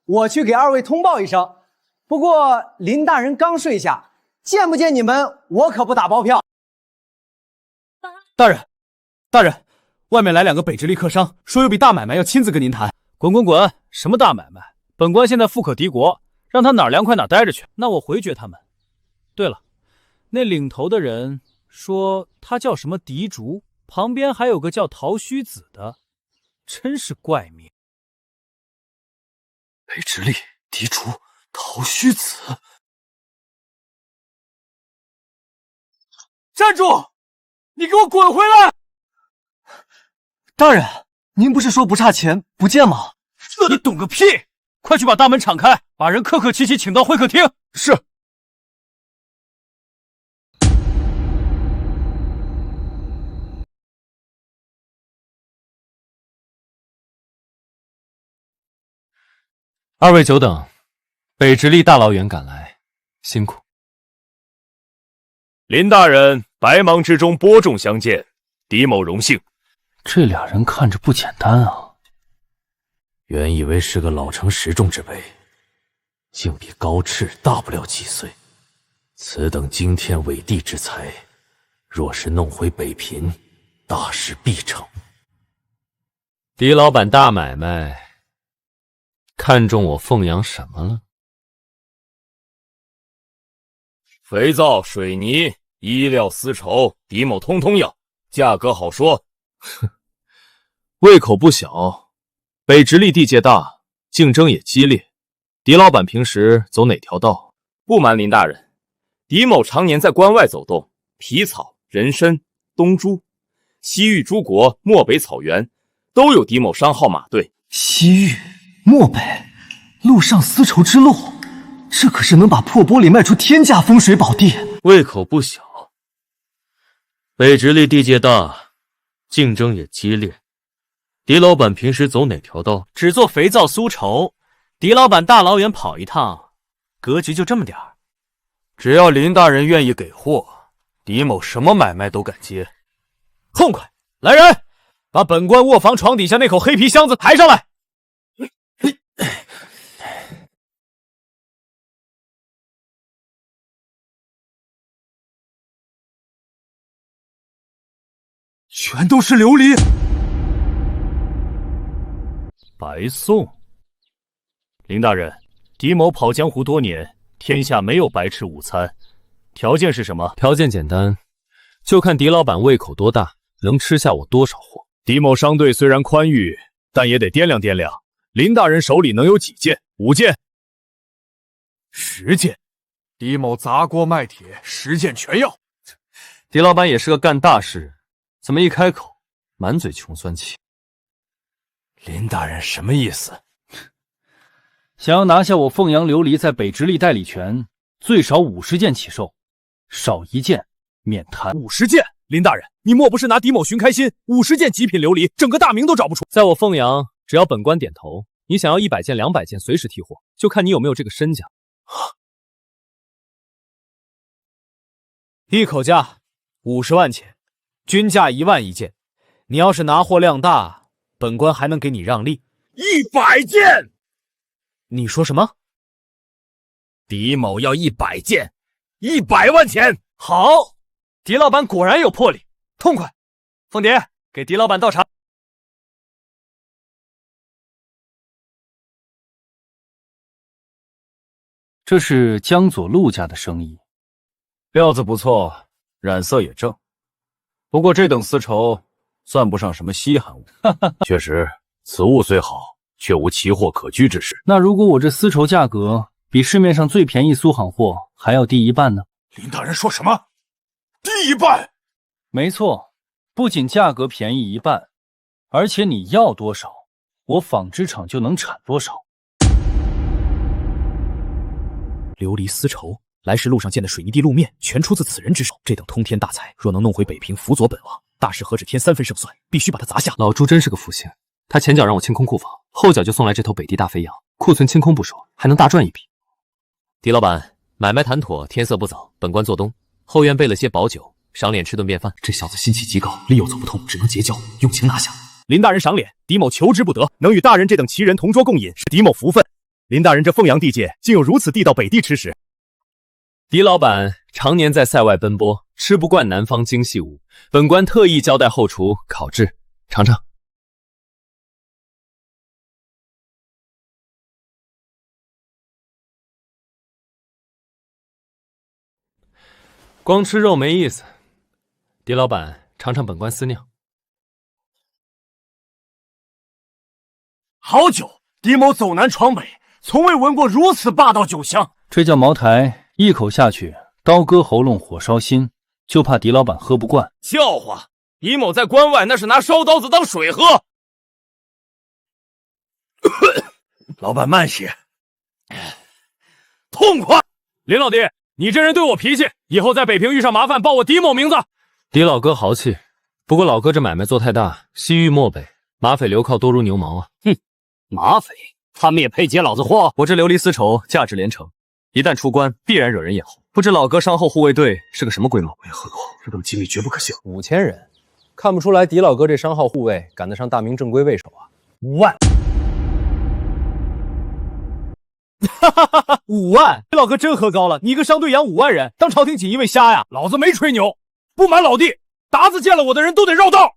U: 我去给二位通报一声。不过林大人刚睡下，见不见你们，我可不打包票。
O: 大人，大人，外面来2个北直隶客商，说有笔大买卖要亲自跟您谈。滚滚滚！什么大买卖？本官现在富可敌国，让他哪儿凉快哪儿待着去。那我回绝他们。对了，那领头的人说他叫什么狄竹，旁边还有个叫陶须子的，真是怪名。
E: 北直隶狄竹陶须子。
O: 站住！你给我滚回来！
P: 大人，您不是说不差钱不见吗？
O: 你懂个屁！快去把大门敞开，把人客客气气请到会客厅。
C: 是。
N: 二位久等，北直隶大老远赶来，辛苦。
J: 林大人百忙之中播种相见，狄某荣幸。
E: 这俩人看着不简单啊。
G: 原以为是个老成持重之辈，竟比高炽大不了几岁。此等惊天伟地之才，若是弄回北平，大事必成。
N: 狄老板大买卖，看中我凤阳什么了？
J: 肥皂、水泥、衣料、丝绸，狄某通通要，价格好说。
C: 哼，胃口不小。北直隶地界大，竞争也激烈。狄老板平时走哪条道？
J: 不瞒林大人，狄某常年在关外走动，皮草、人参、东珠、西域诸国、漠北草原，都有狄某商号马队。
P: 西域、漠北，陆上丝绸之路，这可是能把破玻璃卖出天价风水宝地。
N: 胃口不小。北直隶地界大，竞争也激烈。狄老板平时走哪条道？
O: 只做肥皂酥绸。狄老板大老远跑一趟，格局就这么点儿。
B: 只要林大人愿意给货，狄某什么买卖都敢接。
O: 痛快！来人，把本官卧房床底下那口黑皮箱子抬上来。
P: 全都是琉璃。
O: 白送。林大人，狄某跑江湖多年，天下没有白吃午餐。条件是什么？
N: 条件简单，就看狄老板胃口多大，能吃下我多少货。
C: 狄某商队虽然宽裕，但也得掂量掂量。林大人手里能有几件？5件、
H: 10件。狄某砸锅卖铁，10件全要。
P: 狄老板也是个干大事人，怎么一开口满嘴穷酸气？
O: 林大人什么意思？
E: 想要拿下我凤阳琉璃在北直隶代理权，最少50件起售，少1件免谈。
O: 50件？林大人，你莫不是拿狄某寻开心？50件极品琉璃，整个大明都找不出。在我凤阳，只要本官点头，你想要100件、200件，随时提货，就看你有没有这个身价。
A: 一口价50万钱，均价1万1件。你要是拿货量大，本官还能给你让利。
H: 100件！
A: 你说什么？
H: 狄某要100件，100万钱。
P: 好，狄老板果然有魄力，痛快！凤蝶，给狄老板倒茶。
E: 这是江左陆家的生意，
D: 料子不错，染色也正。不过这等丝绸算不上什么稀罕物。确实，此物虽好，却无奇货可居之势。
E: 那如果我这丝绸价格比市面上最便宜苏杭货还要低1半呢？
F: 林大人说什么？低1半？
E: 没错，不仅价格便宜1半，而且你要多少，我纺织厂就能产多少。
A: 琉璃丝绸，来时路上见的水泥地路面，全出自此人之手。这等通天大财，若能弄回北平，辅佐本王，大事何止添3分胜算，必须把它砸下。
T: 老朱真是个福星，他前脚让我清空库房，后脚就送来这头北地大肥羊，库存清空不说，还能大赚一笔。
Q: 狄老板，买卖谈妥，天色不早，本官做东。后院备了些宝酒，赏脸吃顿便饭。
V: 这小子心气极高，力又走不通，只能结交，用情拿下。
W: 林大人赏脸，狄某求之不得，能与大人这等奇人同桌共饮，是狄某福分。林大人这凤阳地界，竟有如此地道北地吃食。
Q: 狄老板常年在塞外奔波，吃不惯南方精细物，本官特意交代后厨烤制，尝尝。光吃肉没意思，狄老板尝尝本官私酿。
F: 好酒，狄某走南闯北，从未闻过如此霸道酒香。
E: 这叫茅台，一口下去，刀割喉咙，火烧心，就怕狄老板喝不惯。
H: 笑话！狄某在关外那是拿烧刀子当水喝。
F: 老板慢些，
H: 痛快！
O: 林老弟，你这人对我脾气，以后在北平遇上麻烦，报我狄某名字。
Q: 狄老哥豪气，不过老哥这买卖做太大，西域漠北，马匪流靠多如牛毛啊！
K: 哼，马匪他们也配接老子货？
T: 我这琉璃丝绸价值连城，一旦出关，必然惹人眼红。不知老哥商后护卫队是个什么规模？
V: 为何这等机密绝不可泄露。
U: 5000人，看不出来狄老哥这商号护卫赶得上大明正规卫手啊
A: ！5万。哈哈哈哈！5万！这老哥真喝高了，你个商队养5万人，当朝廷锦衣卫瞎呀？
F: 老子没吹牛，不瞒老弟，达子见了我的人都得绕道。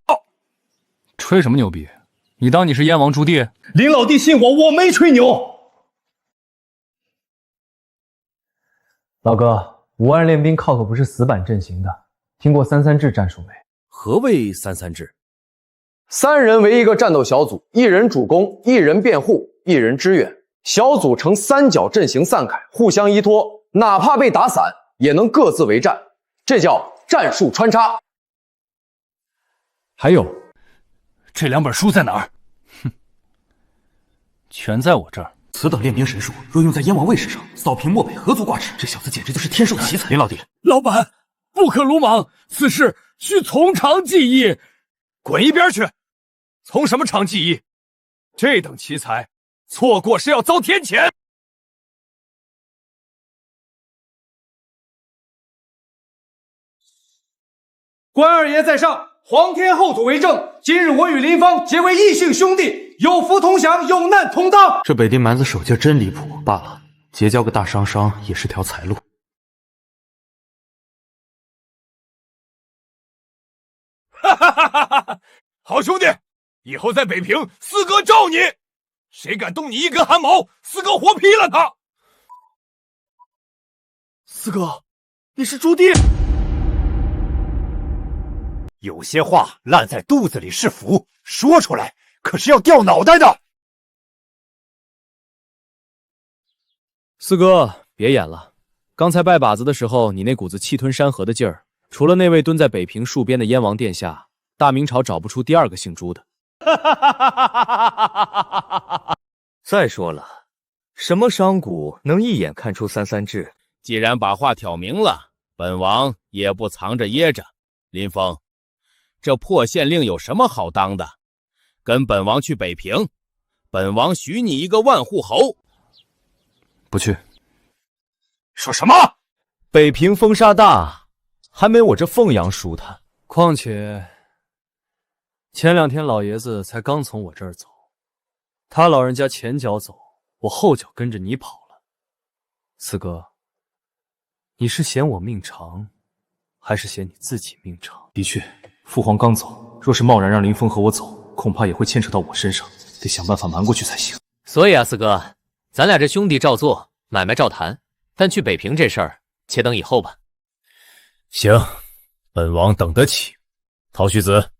E: 吹什么牛逼？你当你是燕王朱棣？
R: 林老弟信我，我没吹牛。
U: 老哥，5万练兵靠可不是死板阵型的。听过33制战术没？
J: 何谓33制
U: ？3人为一个战斗小组，1人主攻，1人辩护，1人支援。小组呈三角阵型散开，互相依托，哪怕被打散，也能各自为战，这叫战术穿插。
E: 还有，这2本书在哪儿？哼，全在我这儿。
V: 此等练兵神术，若用在燕王卫士上，扫平漠北何足挂齿。这小子简直就是天授奇才。林老弟，
F: 老板，不可鲁莽，此事需从长计议。
H: 滚一边去！从什么长计议？这等奇才，错过是要遭天谴。
R: 关二爷在上，皇天后土为证。今日我与林芳结为异姓兄弟，有福同享，有难同当。
V: 这北地蛮子手劲真离谱。罢了，结交个大商也是条财路。
H: 哈哈哈哈哈！好兄弟，以后在北平，四哥罩你。谁敢动你一根汗毛，四哥活劈了他！
R: 四哥，你是朱棣。
F: 有些话烂在肚子里是福，说出来可是要掉脑袋的。
A: 四哥，别演了。刚才拜把子的时候，你那股子气吞山河的劲儿，除了那位蹲在北平戍边的燕王殿下，大明朝找不出第二个姓朱的。
I: 再说了，什么商贾能一眼看出三三制？
B: 既然把话挑明了，本王也不藏着掖着。林峰，这破县令有什么好当的？跟本王去北平，本王许你一个万户侯。
D: 不去。
F: 说什么？
I: 北平风沙大，还没我这凤阳舒坦。
O: 况且前2天老爷子才刚从我这儿走，他老人家前脚走，我后脚跟着你跑了。四哥，你是嫌我命长，还是嫌你自己命长？
W: 的确，父皇刚走，若是贸然让林峰和我走，恐怕也会牵扯到我身上，得想办法瞒过去才行。
T: 所以啊，四哥，咱俩这兄弟照做，买卖照谈，但去北平这事儿，且等以后吧。
J: 行，本王等得起。陶须子，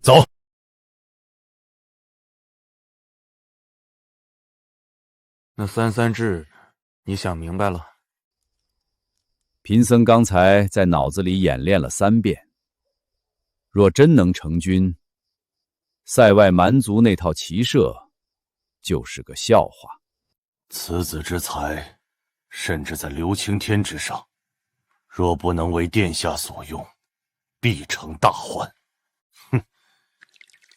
J: 走。
L: 那三三制，你想明白了？
B: 贫僧刚才在脑子里演练了3遍，若真能成军，塞外蛮族那套骑射就是个笑话。
L: 此子之才，甚至在刘青天之上，若不能为殿下所用，必成大患。哼，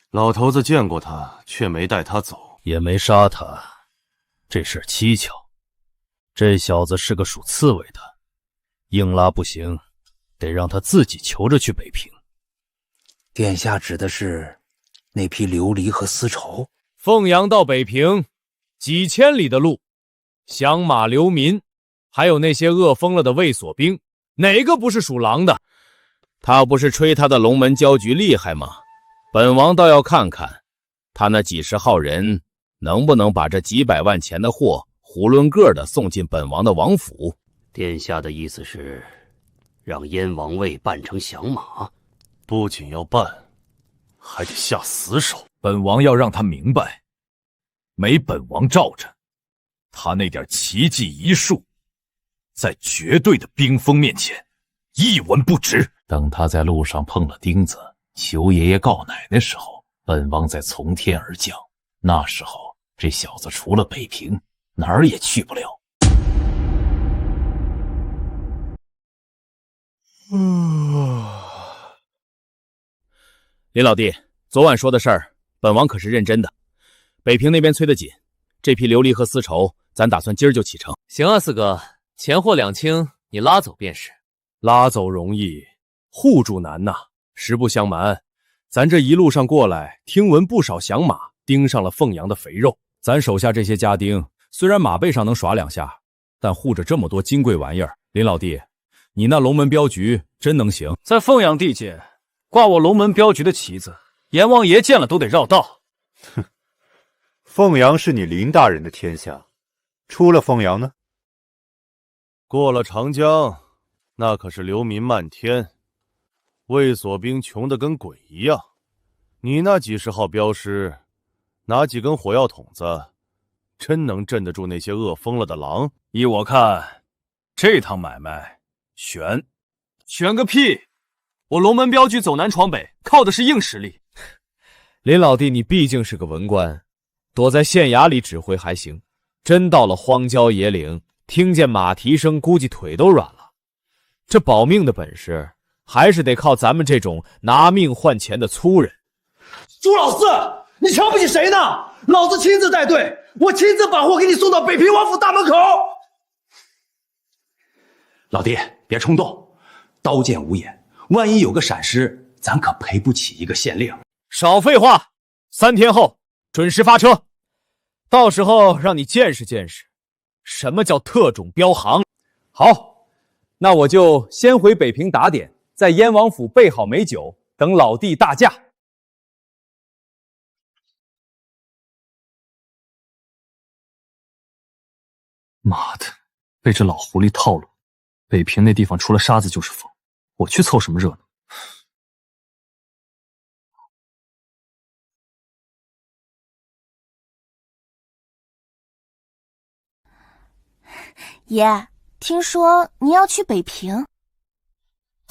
L: 老头子见过他，却没带他走，
J: 也没杀他，这事蹊跷。这小子是个属刺猬的，硬拉不行，得让他自己求着去北平。
S: 殿下指的是那批琉璃和丝绸？
A: 凤阳到北平几千里的路，响马流民，还有那些饿疯了的卫所兵，哪个不是属狼的？
B: 他不是吹他的龙门镖局厉害吗？本王倒要看看，他那几十号人能不能把这几百万钱的货囫囵个的送进本王的王府。
K: 殿下的意思是，让燕王位扮成响马？
L: 不仅要办，还得下死手。
D: 本王要让他明白，没本王罩着，他那点奇技异术，在绝对的兵锋面前，一文不值。
W: 等他在路上碰了钉子，求爷爷告奶的时候，本王再从天而降。那时候，这小子除了北平，哪儿也去不了。
B: 林老弟，昨晚说的事儿，本王可是认真的。北平那边催得紧，这批琉璃和丝绸，咱打算今儿就启程。
T: 行啊，四哥，钱货两清，你拉走便是。
A: 拉走容易，护住难呐。实不相瞒，咱这一路上过来，听闻不少响马盯上了凤阳的肥肉。咱手下这些家丁，虽然马背上能耍2下，但护着这么多金贵玩意儿。林老弟，你那龙门镖局真能行？
O: 在凤阳地界，挂我龙门镖局的旗子，阎王爷见了都得绕道。
M: 哼，凤阳是你林大人的天下，出了凤阳呢？
L: 过了长江，那可是流民漫天，卫所兵穷得跟鬼一样。你那几十号镖师，拿几根火药筒子，真能镇得住那些饿疯了的狼？
O: 依我看，这趟买卖悬。悬个屁！我龙门镖局走南闯北，靠的是硬实力。
A: 林老弟，你毕竟是个文官，躲在县衙里指挥还行，真到了荒郊野岭，听见马蹄声，估计腿都软了。这保命的本事，还是得靠咱们这种拿命换钱的粗人。
R: 朱老四，你瞧不起谁呢？老子亲自带队，我亲自把货给你送到北平王府大门口。
V: 老弟，别冲动，刀剑无眼，万一有个闪失，咱可赔不起一个县令。
A: 少废话，3天后准时发车，到时候让你见识见识，什么叫特种镖行。
U: 好，那我就先回北平打点，在燕王府备好美酒，等老弟大驾。
W: 妈的，被这老狐狸套路！北平那地方除了沙子就是风，我去凑什么热闹？
X: 爷，听说您要去北平？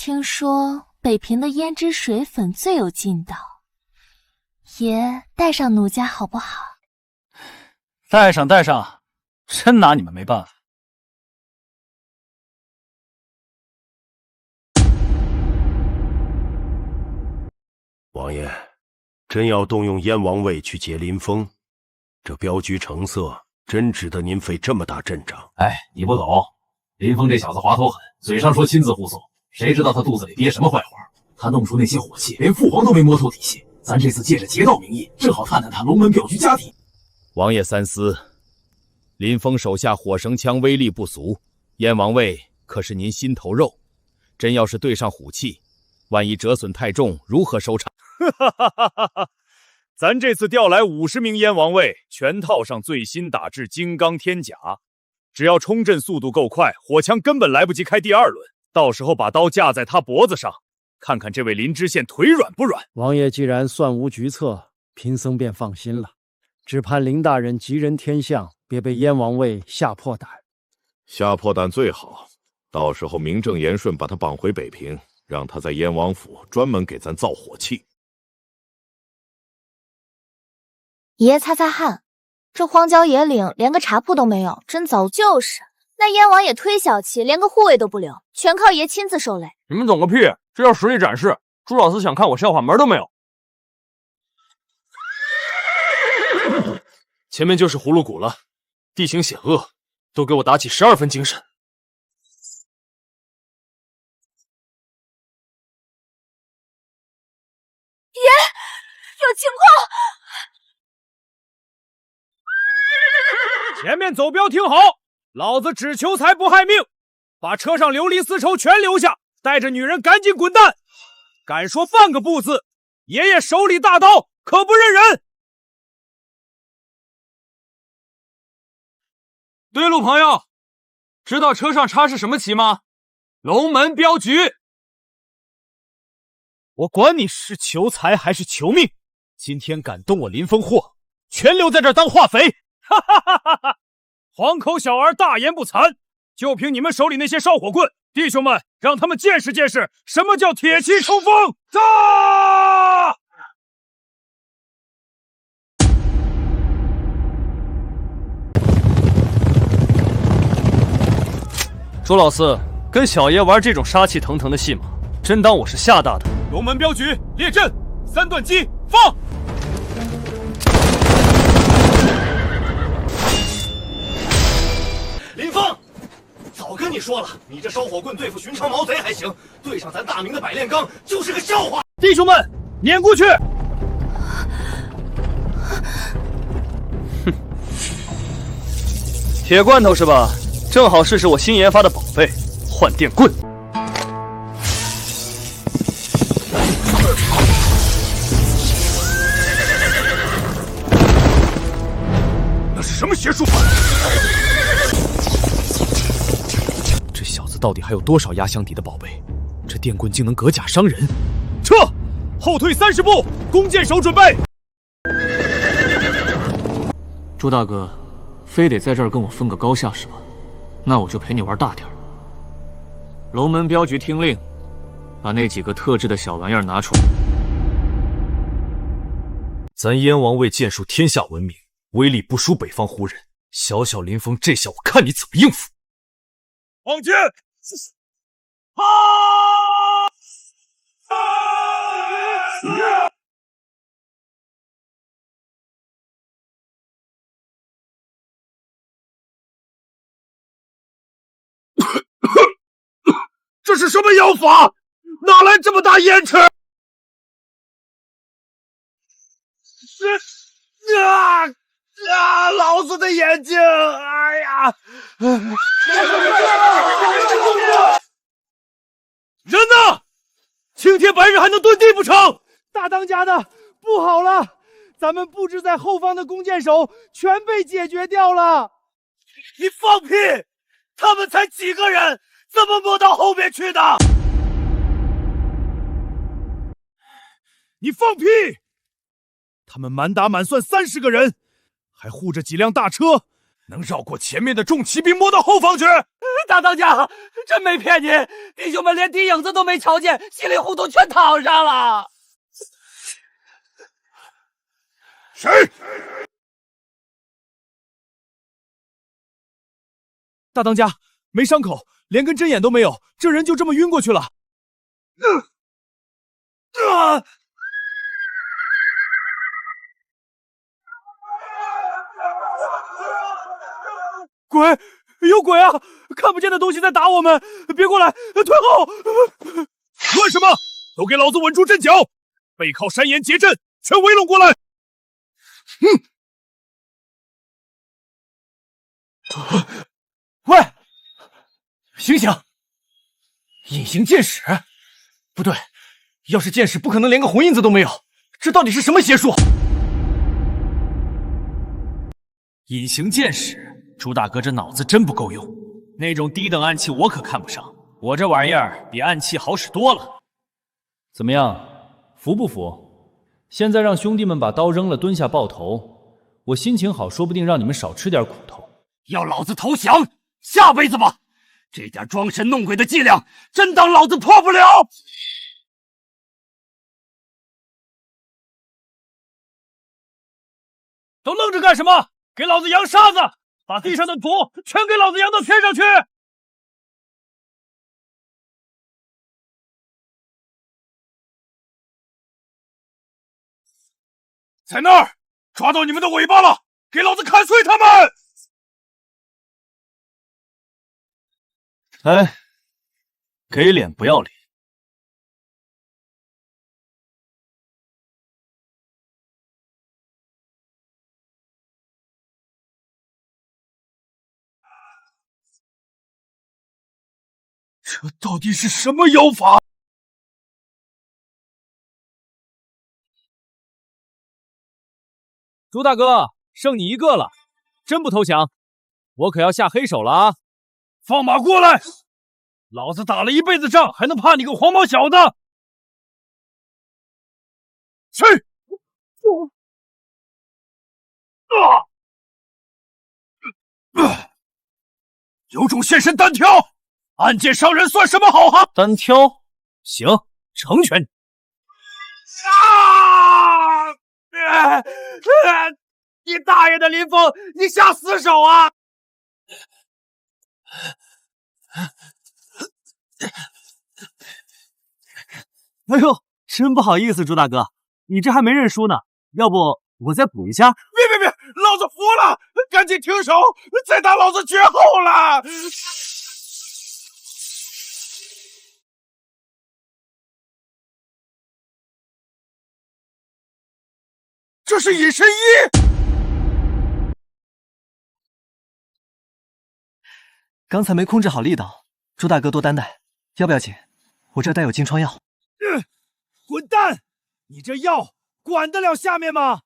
C: 听说北平的胭脂水粉最有劲道，爷带上奴家好不好？
E: 带上，真拿你们没办法。
J: 王爷，真要动用燕王位去劫林峰，这镖局成色真值得您费这么大阵仗？
W: 哎，你不懂，林峰这小子滑头狠，嘴上说亲自护送，谁知道他肚子里憋什么坏话？他弄出那些火器，连父皇都没摸透底细。咱这次借着劫道名义，正好探探他龙门镖局家底。
B: 王爷三思，林峰手下火绳枪威力不俗，燕王位可是您心头肉，真要是对上虎器，万一折损太重，如何收场？
G: 咱这次调来50名燕王卫，全套上最新打制金刚天甲，只要冲阵速度够快，火枪根本来不及开第2轮。到时候把刀架在他脖子上，看看这位林知县腿软不软。
N: 王爷既然算无局策，贫僧便放心了。只盼林大人吉人天相，别被燕王卫吓破胆。
X: 吓破胆最好，到时候名正言顺把他绑回北平，让他在燕王府专门给咱造火器。
C: 爷擦擦汗，这荒郊野岭连个茶铺都没有，真糟。就是，那燕王也忒小气，连个护卫都不留，全靠爷亲自受累。
P: 你们懂个屁！这叫实力展示。朱老师想看我笑话门都没有。前面就是葫芦谷了，地形险恶，都给我打起12分精神。
C: 爷，有情况！
G: 前面走镖听好，老子只求财不害命，把车上流离丝绸全留下，带着女人赶紧滚蛋！敢说半个不字，爷爷手里大刀可不认人。
P: 对路朋友，知道车上插是什么旗吗？龙门镖局。
G: 我管你是求财还是求命，今天敢动我林峰货，全留在这儿当化肥！哈哈哈哈哈！黄口小儿大言不惭，就凭你们手里那些烧火棍，弟兄们，让他们见识见识什么叫铁骑冲锋！杀！
P: 朱老四跟小爷玩这种杀气腾腾的戏码，真当我是吓大的？
G: 龙门镖局列阵，3段击，放！
J: 林峰，早跟你说了，你这烧火棍对付寻常毛贼还行，对上咱大明的百炼钢就是个笑话。
G: 弟兄们，撵过去！
P: 哼，铁罐头是吧？正好试试我新研发的宝贝——换电棍。
G: 那是什么邪术？
A: 这小子到底还有多少压箱底的宝贝？这电棍竟能隔甲伤人！
G: 撤，后退30步，弓箭手准备。
P: 朱大哥，非得在这儿跟我分个高下是吧？那我就陪你玩大点儿。龙门镖局听令，把那几个特制的小玩意儿拿出来。
D: 咱燕王卫剑术天下闻名，威力不输北方胡人。小小林峰这下我看你怎么应付！
G: 往前！这是什么妖法？哪来这么大烟池？老子的眼睛！哎呀！人呢？青天白日还能遁地不成？
U: 大当家的，不好了！咱们布置在后方的弓箭手全被解决掉了。
G: 你放屁！他们才几个人，怎么摸到后面去的？你放屁！他们满打满算30个人，还护着几辆大车，能绕过前面的重骑兵摸到后方去？
K: 大当家，真没骗你，弟兄们连敌影子都没瞧见，稀里糊涂全躺上了。
G: 谁？大当家，没伤口，连根针眼都没有，这人就这么晕过去了。鬼！有鬼啊！看不见的东西在打我们，别过来，退后！乱什么？都给老子稳住阵脚！背靠山岩结阵，全围拢过来！
P: 喂，醒醒！隐形剑矢？不对，要是剑矢，不可能连个红印子都没有。这到底是什么邪术？
O: 隐形剑矢，朱大哥这脑子真不够用。那种低等暗器我可看不上，我这玩意儿比暗器好使多了。
E: 怎么样，服不服？现在让兄弟们把刀扔了，蹲下抱头，我心情好，说不定让你们少吃点苦头。
K: 要老子投降，下辈子吧！这点装神弄鬼的伎俩，真当老子破不了？
G: 都愣着干什么？给老子扬沙子！把地上的土全给老子扬到天上去！在那儿，抓到你们的尾巴了！给老子砍碎他们！
E: 哎，给脸不要脸！
G: 这到底是什么妖法？
A: 朱大哥，剩你一个了，真不投降，我可要下黑手了啊！
G: 放马过来！老子打了一辈子仗，还能怕你个黄毛小子？去！有种现身单挑！暗箭伤人算什么好汉？
O: 单挑，行，成全你。
G: 你大爷的林峰，你下死手啊！
O: 哎呦，真不好意思，朱大哥，你这还没认输呢，要不我再补一下？
G: 别，老子服了，赶紧停手，再打老子绝后了！这是隐身衣！
P: 刚才没控制好力道，朱大哥多担待，要不要紧？我这带有金疮药。
G: 滚蛋！你这药管得了下面吗？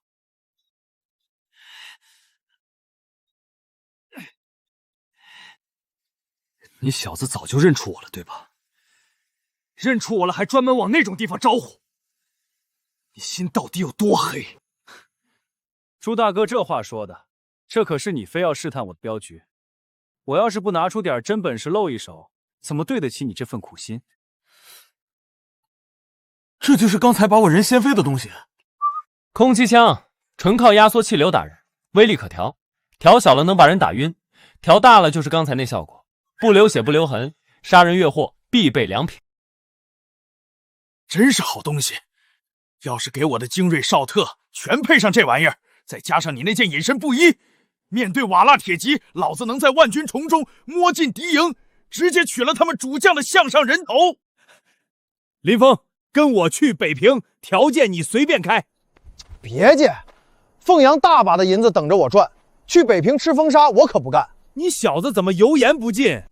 O: 你小子早就认出我了，对吧？
G: 认出我了，还专门往那种地方招呼，你心到底有多黑？
E: 朱大哥这话说的，这可是你非要试探我的镖局。我要是不拿出点真本事露一手，怎么对得起你这份苦心？
G: 这就是刚才把我人掀飞的东西。
T: 空气枪纯靠压缩气流打人，威力可调，调小了能把人打晕，调大了就是刚才那效果，不流血不留痕，杀人越货必备良品。
G: 真是好东西！要是给我的精锐少特全配上这玩意儿，再加上你那件隐身布衣，面对瓦剌铁骑，老子能在万军丛中摸进敌营，直接取了他们主将的项上人头。林峰，跟我去北平，条件你随便开。
U: 别介，凤阳大把的银子等着我赚，去北平吃风沙我可不干。
G: 你小子怎么油盐不进？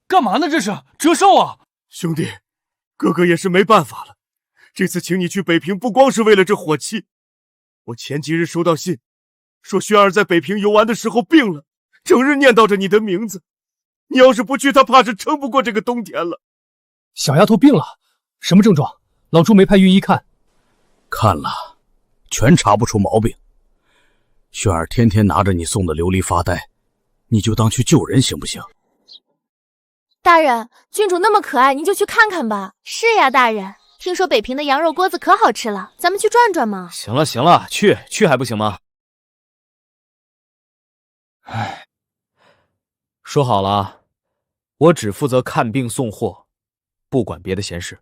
P: 干嘛呢？这是折寿啊！
J: 兄弟，哥哥也是没办法了。这次请你去北平，不光是为了这火器。我前几日收到信，说轩儿在北平游玩的时候病了，整日念叨着你的名字。你要是不去，他怕是撑不过这个冬天了。
P: 小丫头病了，什么症状？老朱没派御医看。
D: 看了，全查不出毛病。轩儿天天拿着你送的琉璃发呆，你就当去救人行不行？
C: 大人，郡主那么可爱，您就去看看吧。是呀，大人，听说北平的羊肉锅子可好吃了，咱们去转转嘛。
A: 行了行了，去还不行吗？唉，说好了，我只负责看病送货，不管别的闲事。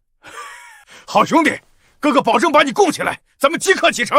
J: 好兄弟，哥哥保证把你供起来，咱们即刻启程。